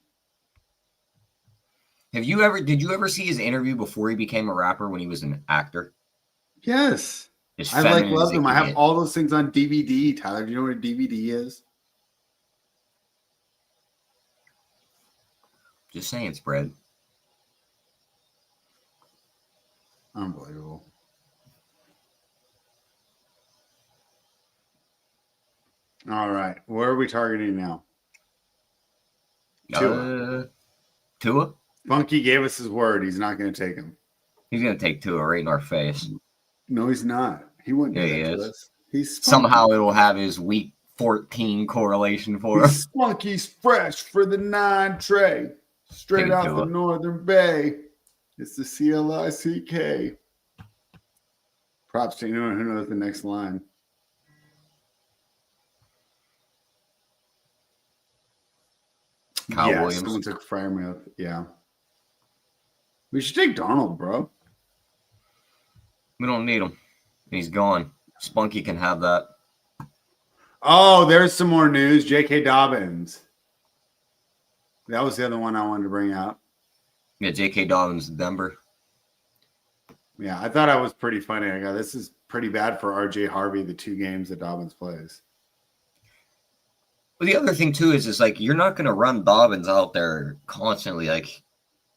Did you ever see his interview before he became a rapper when he was an actor? Yes. As I feminine love as them. it I could have get. all those things on DVD. Tyler, do you know what a DVD is? Just saying, spread. Unbelievable. All right. Where are we targeting now? Tua? Funky gave us his word. He's not going to take him. He's going to take Tua right in our face. No, he's not. He wouldn't do Yeah, that he to is. us. He's spunky. Somehow it'll have his week 14 correlation for him. Spunky's fresh for the 9 tray. Straight Take it out to the it. Northern Bay. It's the CLICK. Props to anyone who knows the next line. Kyle Yeah, Williams. someone took Freiermuth. Yeah. We should take Darnold, bro. We don't need him. He's gone. Spunky can have that. Oh, there's some more news. J.K. Dobbins. That was the other one I wanted to bring up. Yeah, J.K. Dobbins, Denver. Yeah, I thought I was pretty funny. I go, this is pretty bad for R.J. Harvey, the 2 games that Dobbins plays. Well, the other thing, too, is like you're not going to run Dobbins out there constantly, like,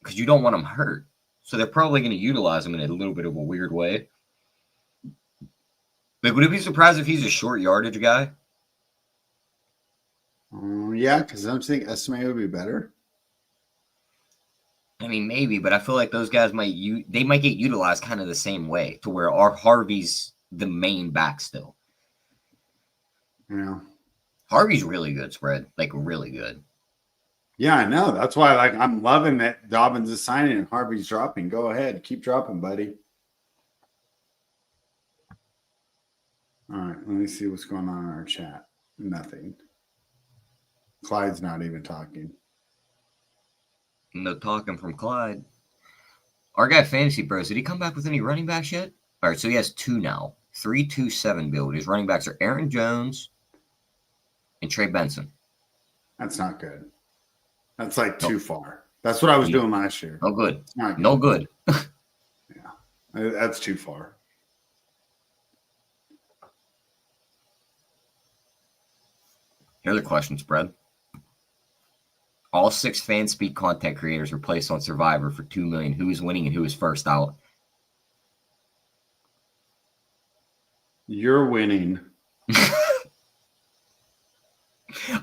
because you don't want him hurt. So they're probably going to utilize him in a little bit of a weird way. Like, would it be surprised if he's a short yardage guy? Yeah, because don't you think Estimate would be better? I mean, maybe, but I feel like those guys might get utilized kind of the same way to where our Harvey's the main back still. Yeah. Harvey's really good, spread. Like, really good. Yeah, I know. That's why I'm loving that Dobbins is signing and Harvey's dropping. Go ahead. Keep dropping, buddy. All right. Let me see what's going on in our chat. Nothing. Clyde's not even talking. No talking from Clyde. Our guy Fantasy Bros, did he come back with any running backs yet? All right, so he has 2 now. 3-2-7 build. His running backs are Aaron Jones and Trey Benson. That's not good. That's like too far. That's what I was doing last year. No good. Not good. No good. Yeah. That's too far. Here's the question, spread. All 6 Fanspeak content creators were placed on Survivor for $2 million. Who is winning and who is first out? You're winning.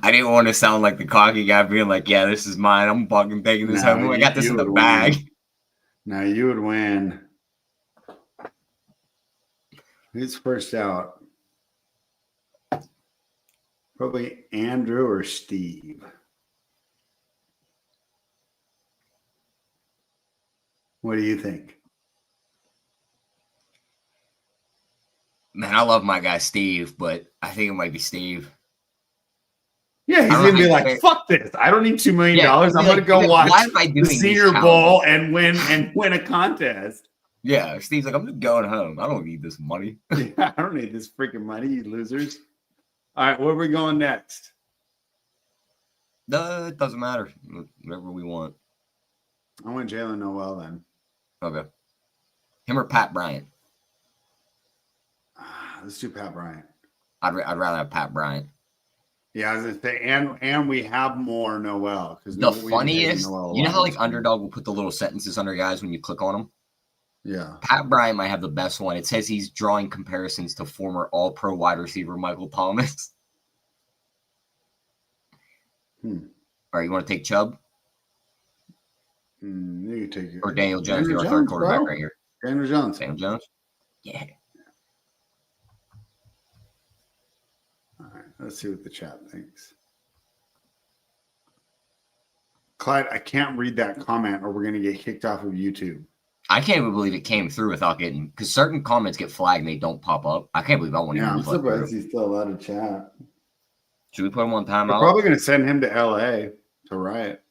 I didn't want to sound like the cocky guy being like, yeah, this is mine. I'm fucking taking this home. I got this in the bag. Now you would win. Who's first out? Probably Andrew or Steve. What do you think? Man, I love my guy Steve, but I think it might be Steve. Yeah, he's going to be like, fuck this. I don't need $2 million. I'm going to go watch the Senior Bowl and win a contest. Yeah, Steve's like, I'm just going home. I don't need this money. Yeah, I don't need this freaking money, you losers. All right, where are we going next? It doesn't matter. Whatever we want. I want Jalen Noel then. Okay. Him or Pat Bryant? Let's do Pat Bryant. I'd rather have Pat Bryant. Yeah, I was gonna say, and we have more Noel because The funniest, you know how like Underdog will put the little sentences under guys when you click on them? Yeah. Pat Bryant might have the best one. It says he's drawing comparisons to former All-Pro wide receiver Michael Thomas. All right, you want to take Chubb? You can take it. Or Daniel Jones, our third quarterback right here. Daniel Jones. Daniel Jones? Yeah. All right, let's see what the chat thinks. Clyde, I can't read that comment or we're going to get kicked off of YouTube. I can't even believe it came through without getting, because certain comments get flagged and they don't pop up. I can't believe that one. Yeah, I'm surprised he's still allowed to chat. Should we put him on timeout? We're probably going to send him to LA to riot.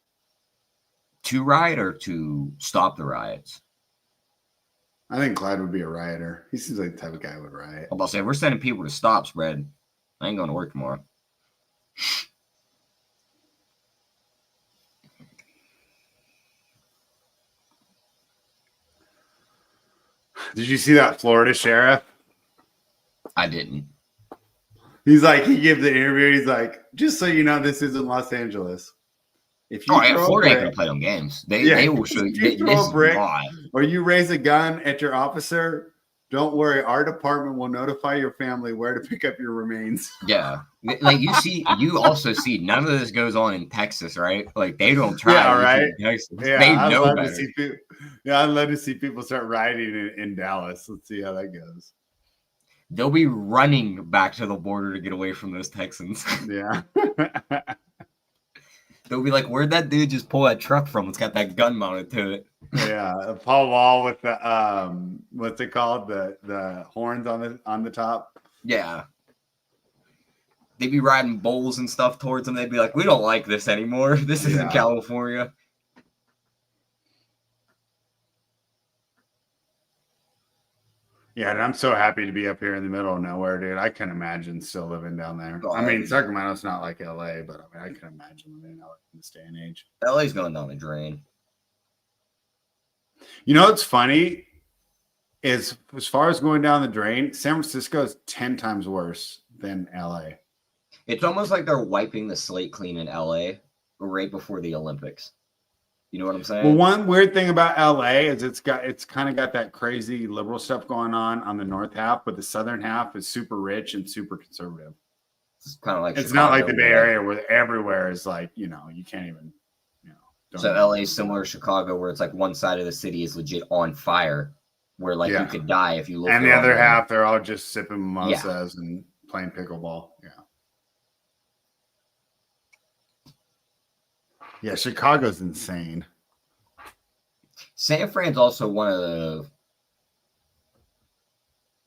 To riot or to stop the riots? I think Clyde would be a rioter. He seems like the type of guy who would riot. I'm about to say, if we're sending people to stop spread, I ain't going to work tomorrow. Did you see that Florida sheriff? I didn't. He's like, he gave the interview. He's like, just so you know, this isn't Los Angeles. If you Florida ain't gonna play them games. They will show you. If you throw a brick or you raise a gun at your officer, don't worry. Our department will notify your family where to pick up your remains. Yeah, like you also see none of this goes on in Texas, right? Like they don't try. Yeah, right. Texas. Yeah, they I'd know love better. to see people. Yeah, I'd love to see people start rioting in Dallas. Let's see how that goes. They'll be running back to the border to get away from those Texans. Yeah. They'll be like, where'd that dude just pull that truck from? It's got that gun mounted to it. Yeah. Paul Wall with the what's it called? The horns on the top. Yeah. They'd be riding bulls and stuff towards them. They'd be like, we don't like this anymore. This isn't California. Yeah, and I'm so happy to be up here in the middle of nowhere, dude. I can imagine still living down there. I mean, Sacramento's not like LA, but I mean, I can imagine living out in this day and age. LA's going down the drain. You know what's funny is as far as going down the drain, San Francisco is 10 times worse than LA. It's almost like they're wiping the slate clean in LA right before the Olympics. You know what I'm saying? Well, one weird thing about LA is it's kind of got that crazy liberal stuff going on the north half, but the southern half is super rich and super conservative. It's kind of like it's Chicago, not like the Bay Area where everywhere is like, you can't even, So LA is similar to Chicago where it's like one side of the city is legit on fire where like you could die if you look. And the other half, they're all just sipping mimosas and playing pickleball. Yeah. Yeah, Chicago's insane. San Fran's also one of the,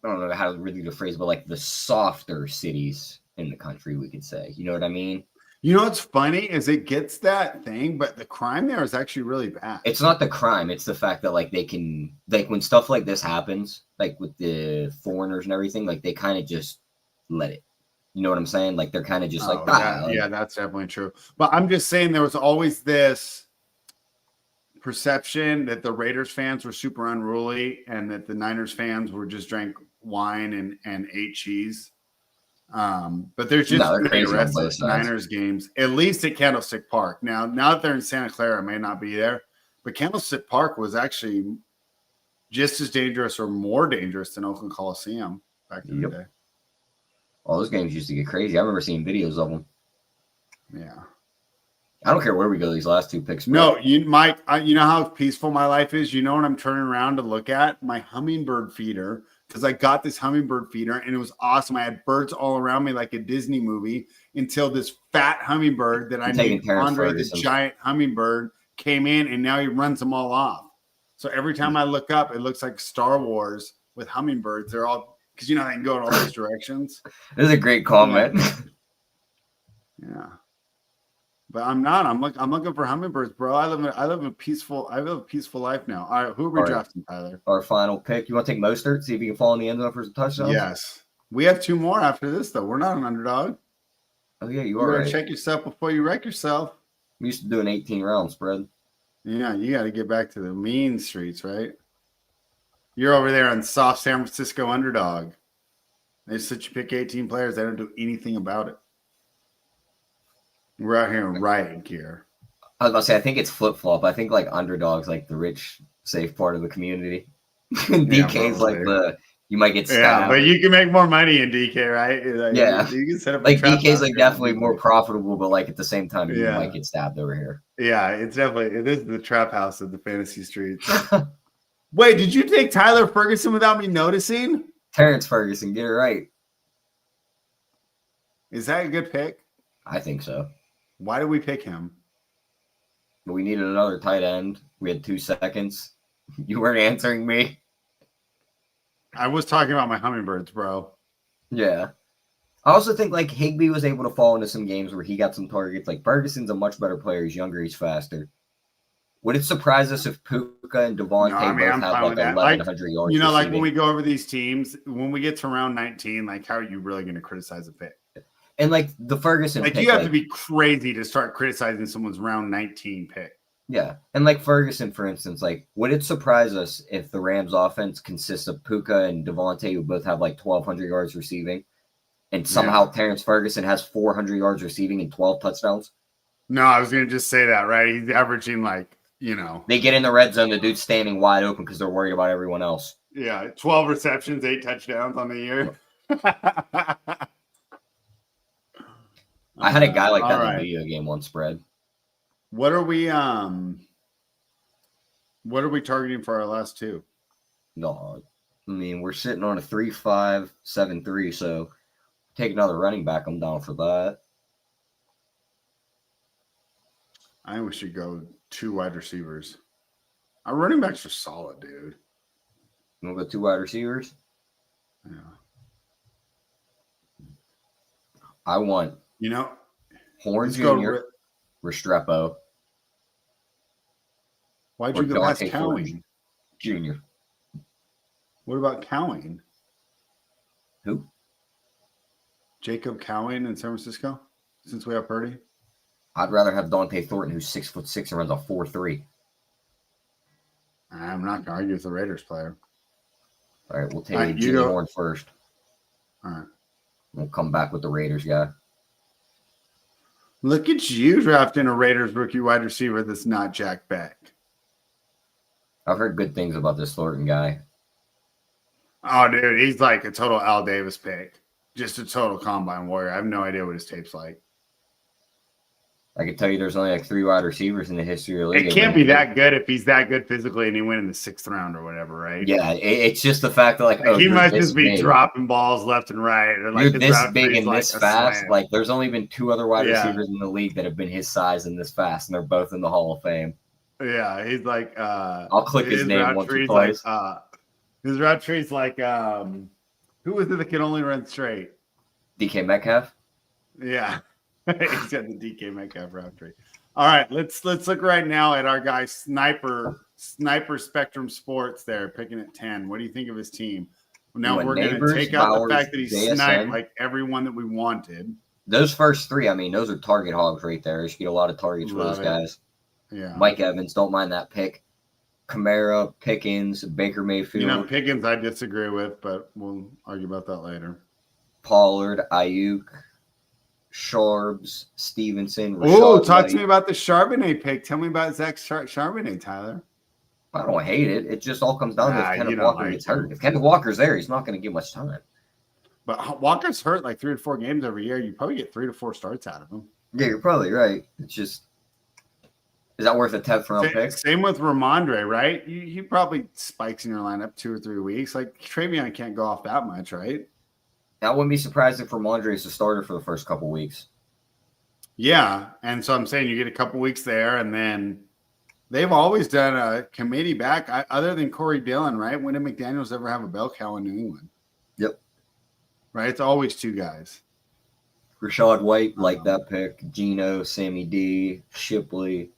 I don't know how really to phrase, but like the softer cities in the country, we could say. You know what I mean? You know what's funny is it gets that thing, but the crime there is actually really bad. It's not the crime. It's the fact that like they can, like when stuff like this happens, like with the foreigners and everything, like they kind of just let it. You know what I'm saying? Like they're kind of just like, yeah, that's definitely true. But I'm just saying there was always this perception that the Raiders fans were super unruly and that the Niners fans were just drank wine and ate cheese. But there's just the rest of the Niners games, at least at Candlestick Park. Now that they're in Santa Clara, it may not be there, but Candlestick Park was actually just as dangerous or more dangerous than Oakland Coliseum back in the day. All those games used to get crazy. I remember seeing videos of them. Yeah. I don't care where we go these last two picks. No, Mike, you know how peaceful my life is? You know what I'm turning around to look at? My hummingbird feeder, because I got this hummingbird feeder, and it was awesome. I had birds all around me like a Disney movie until this fat hummingbird that I named Andre, this giant hummingbird, came in, and now he runs them all off. So every time I look up, it looks like Star Wars with hummingbirds. They're all... Because they can go in all those directions. This is a great comment. Yeah, but I'm not. I'm looking for hummingbirds, bro. I live a peaceful life now. All right, who are we drafting, Tyler? Our final pick. You want to take Mostert? See if he can fall in the end zone for some touchdowns. Yes, we have two more after this though. We're not an underdog. Oh, yeah, you You are gotta right. check yourself before you wreck yourself. We used to do an 18-round spread. Yeah, you got to get back to the mean streets, right? You're over there on soft San Francisco Underdog. They just let you pick 18 players. They don't do anything about it. We're out here in riot gear. I was about to say, I think it's flip-flop. I think, like, Underdog's, like, the rich, safe part of the community. DK's, like, you might get stabbed. Yeah, but you can make more money in DK, right? Like, yeah. You can set up like, trap DK's, house like, definitely more profitable, but, like, at the same time, you might get stabbed over here. Yeah, it is the trap house of the fantasy streets. Wait, did you take Tyler Ferguson without me noticing? Terrence Ferguson, get it right. Is that a good pick? I think so. Why did we pick him? But we needed another tight end. We had 2 seconds. You weren't answering me. I was talking about my hummingbirds, bro. Yeah. I also think, like, Higbee was able to fall into some games where he got some targets. Like, Ferguson's a much better player. He's younger. He's faster. Would it surprise us if Puka and Devontae both had, like, 1,100 yards You know, receiving? like, when we go over these teams, when we get to round 19, like, how are you really going to criticize a pick? And, like, the Ferguson pick, you have to be crazy to start criticizing someone's round 19 pick. Yeah. And, like, Ferguson, for instance, like, would it surprise us if the Rams offense consists of Puka and Devontae, who both have, like, 1,200 yards receiving, and somehow Terrence Ferguson has 400 yards receiving and 12 touchdowns? No, I was going to just say that, right? He's averaging, like, you know. They get in the red zone, the dude's standing wide open because they're worried about everyone else. Yeah, 12 receptions, 8 touchdowns on the year. I had a guy like that in the video game on spread. What are we targeting for our last two? No, I mean, we're sitting on a 3-5, 7-3, so take another running back. I'm down for that. I think we should go 2 wide receivers. Our running backs are solid, dude. We'll go 2 wide receivers? Yeah. I want Horn Jr., Restrepo. Why'd you go past Cowing? Jr. What about Cowing? Who? Jacob Cowing in San Francisco, since we have Purdy? I'd rather have Dante Thornton, who's 6'6" and runs a 4.3. I'm not going to argue with the Raiders player. All right, we'll take Jimmy Horn first. All right. We'll come back with the Raiders guy. Look at you drafting a Raiders rookie wide receiver that's not Jack Beck. I've heard good things about this Thornton guy. Oh, dude, he's like a total Al Davis pick. Just a total combine warrior. I have no idea what his tape's like. I can tell you there's only like 3 wide receivers in the history of the league. It can't be that good if he's that good physically and he went in the 6th round or whatever, right? Yeah, it's just the fact that, like, he must just be dropping balls left and right. Or like you're this big and this fast. Like, there's only been 2 other wide receivers in the league that have been his size and this fast, and they're both in the Hall of Fame. Yeah, he's like I'll click his name once or twice. His route tree's like who was it that can only run straight? DK Metcalf? Yeah. He's got the DK Metcalf route tree. All right, let's look right now at our guy Sniper Spectrum Sports there, picking at 10. What do you think of his team? Now we're going to take out the fact that he sniped like everyone that we wanted. Those first 3, I mean, those are target hogs right there. You should get a lot of targets for those guys. Yeah. Mike Evans, don't mind that pick. Kamara, Pickens, Baker Mayfield. Pickens I disagree with, but we'll argue about that later. Pollard, Ayuk, Sharbs, Stevenson. Oh, talk to me about the Charbonnet pick. Tell me about Zach Charbonnet, Tyler. I don't hate it. It just all comes down to if Kenneth Walker gets hurt. If Kenneth Walker's there, he's not going to get much time. But Walker's hurt like 3 to 4 games every year. You probably get 3 to 4 starts out of him. Yeah, you're probably right. It's just, is that worth a 10th round pick? Same with Ramondre, right? He probably spikes in your lineup 2 or 3 weeks. Like, Travion can't go off that much, right? I wouldn't be surprised if Ramondre is the starter for the first couple weeks. Yeah, and so I'm saying you get a couple weeks there, and then they've always done a committee back, other than Corey Dillon, right? When did McDaniels ever have a bell cow in New England? Yep. Right? It's always 2 guys. Rashad White, like that pick. Geno, Sammy D, Shipley,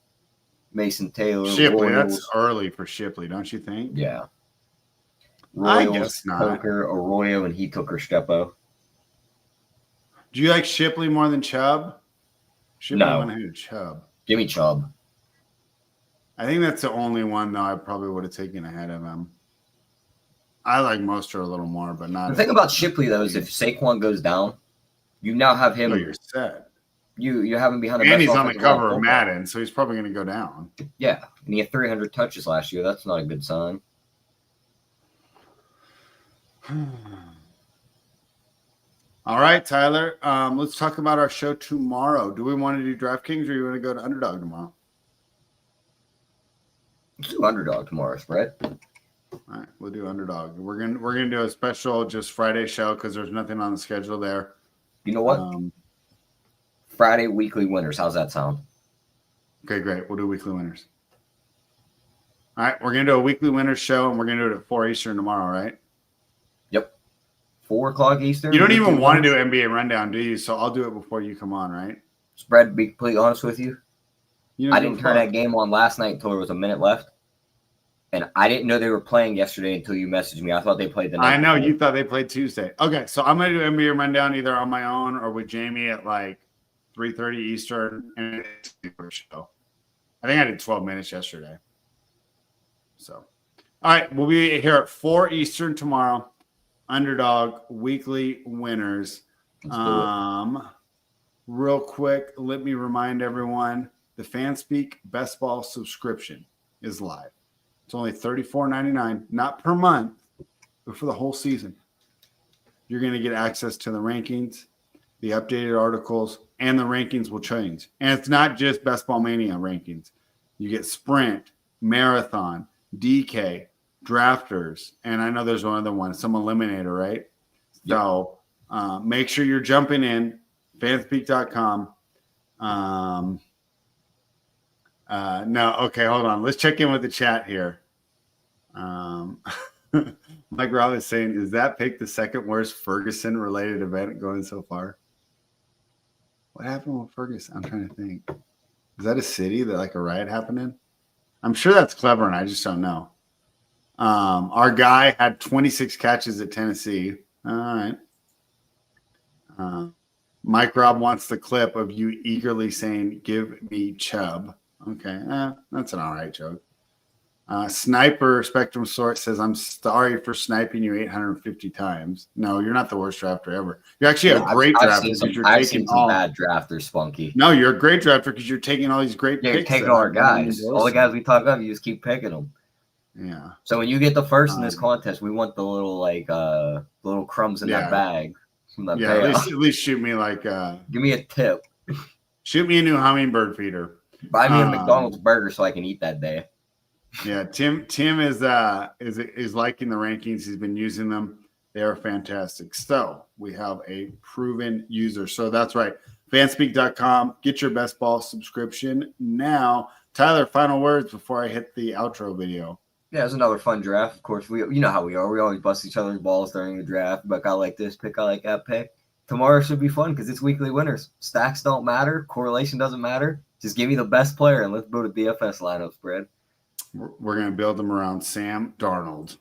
Mason Taylor. Shipley, Royals. That's early for Shipley, don't you think? Yeah. Royals, I guess not. Coker, Arroyo, and he took Restrepo. Do you like Shipley more than Chubb? Shipley No. went ahead of Chubb. Give me Chubb. I think that's the only one, though, I probably would have taken ahead of him. I like Mostert a little more, but not. The thing about Shipley, though, is if Saquon goes down, you now have him. Oh, you're set. You have him behind the And best he's on the offensive line cover of football. Madden, so he's probably going to go down. Yeah, and he had 300 touches last year. That's not a good sign. All right, Tyler. Let's talk about our show tomorrow. Do we want to do DraftKings or you want to go to Underdog tomorrow? Let's do Underdog tomorrow, spread. All right, we'll do Underdog. We're gonna do a special just Friday show because there's nothing on the schedule there. You know what? Friday weekly winners. How's that sound? Okay, great. We'll do weekly winners. All right, we're gonna do a weekly winners show, and we're gonna do it at 4 Eastern tomorrow, right? Yep. 4 o'clock Eastern. You don't even want to do NBA rundown, do you? So I'll do it before you come on, right? Spread, to be completely honest with you, You I didn't turn that game on last night until there was a minute left. And I didn't know they were playing yesterday until you messaged me. I thought they played the night. I know you thought they played Tuesday. Okay, so I'm gonna do NBA rundown either on my own or with Jamie at like 3:30 Eastern, and it's a show. I think I did 12 minutes yesterday. So, all right, we'll be here at 4 Eastern tomorrow. Underdog weekly winners. Real quick, let me remind everyone the Fanspeak Best Ball subscription is live. It's only $34.99, not per month, but for the whole season. You're going to get access to the rankings, the updated articles, and the rankings will change. And it's not just Best Ball Mania rankings. You get Sprint, Marathon, DK, Drafters, and I know there's one other one, some Eliminator, right? Yep. So make sure you're jumping in, fanspeak.com. No, okay, hold on. Let's check in with the chat here. Mike Rob is saying, is that pick the second worst Ferguson-related event going so far? What happened with Ferguson? I'm trying to think. Is that a city that like a riot happened in? I'm sure that's clever, and I just don't know. Our guy had 26 catches at Tennessee. All right. Mike Rob wants the clip of you eagerly saying, give me Chubb. Okay, that's an all right joke. Sniper Spectrum Sort says, I'm sorry for sniping you 850 times. No, you're not the worst drafter ever. You're actually a great drafter because you're taking all bad drafters, Spunky. No, you're a great drafter because you're taking all these great picks. You're taking all our guys. All the guys we talk about, you just keep picking them. Yeah. So when you get the first in this contest, we want the little little crumbs in that bag. From that at least shoot me like give me a tip. Shoot me a new hummingbird feeder. Buy me a McDonald's burger so I can eat that day. Yeah, Tim is liking the rankings. He's been using them. They are fantastic. So we have a proven user. So that's right. Fanspeak.com. Get your best ball subscription now. Tyler, final words before I hit the outro video. Yeah, it was another fun draft. Of course, you know how we are. We always bust each other's balls during the draft. But I like this pick. I like that pick. Tomorrow should be fun because it's weekly winners. Stacks don't matter. Correlation doesn't matter. Just give me the best player and let's build a DFS lineup spread. We're going to build them around Sam Darnold.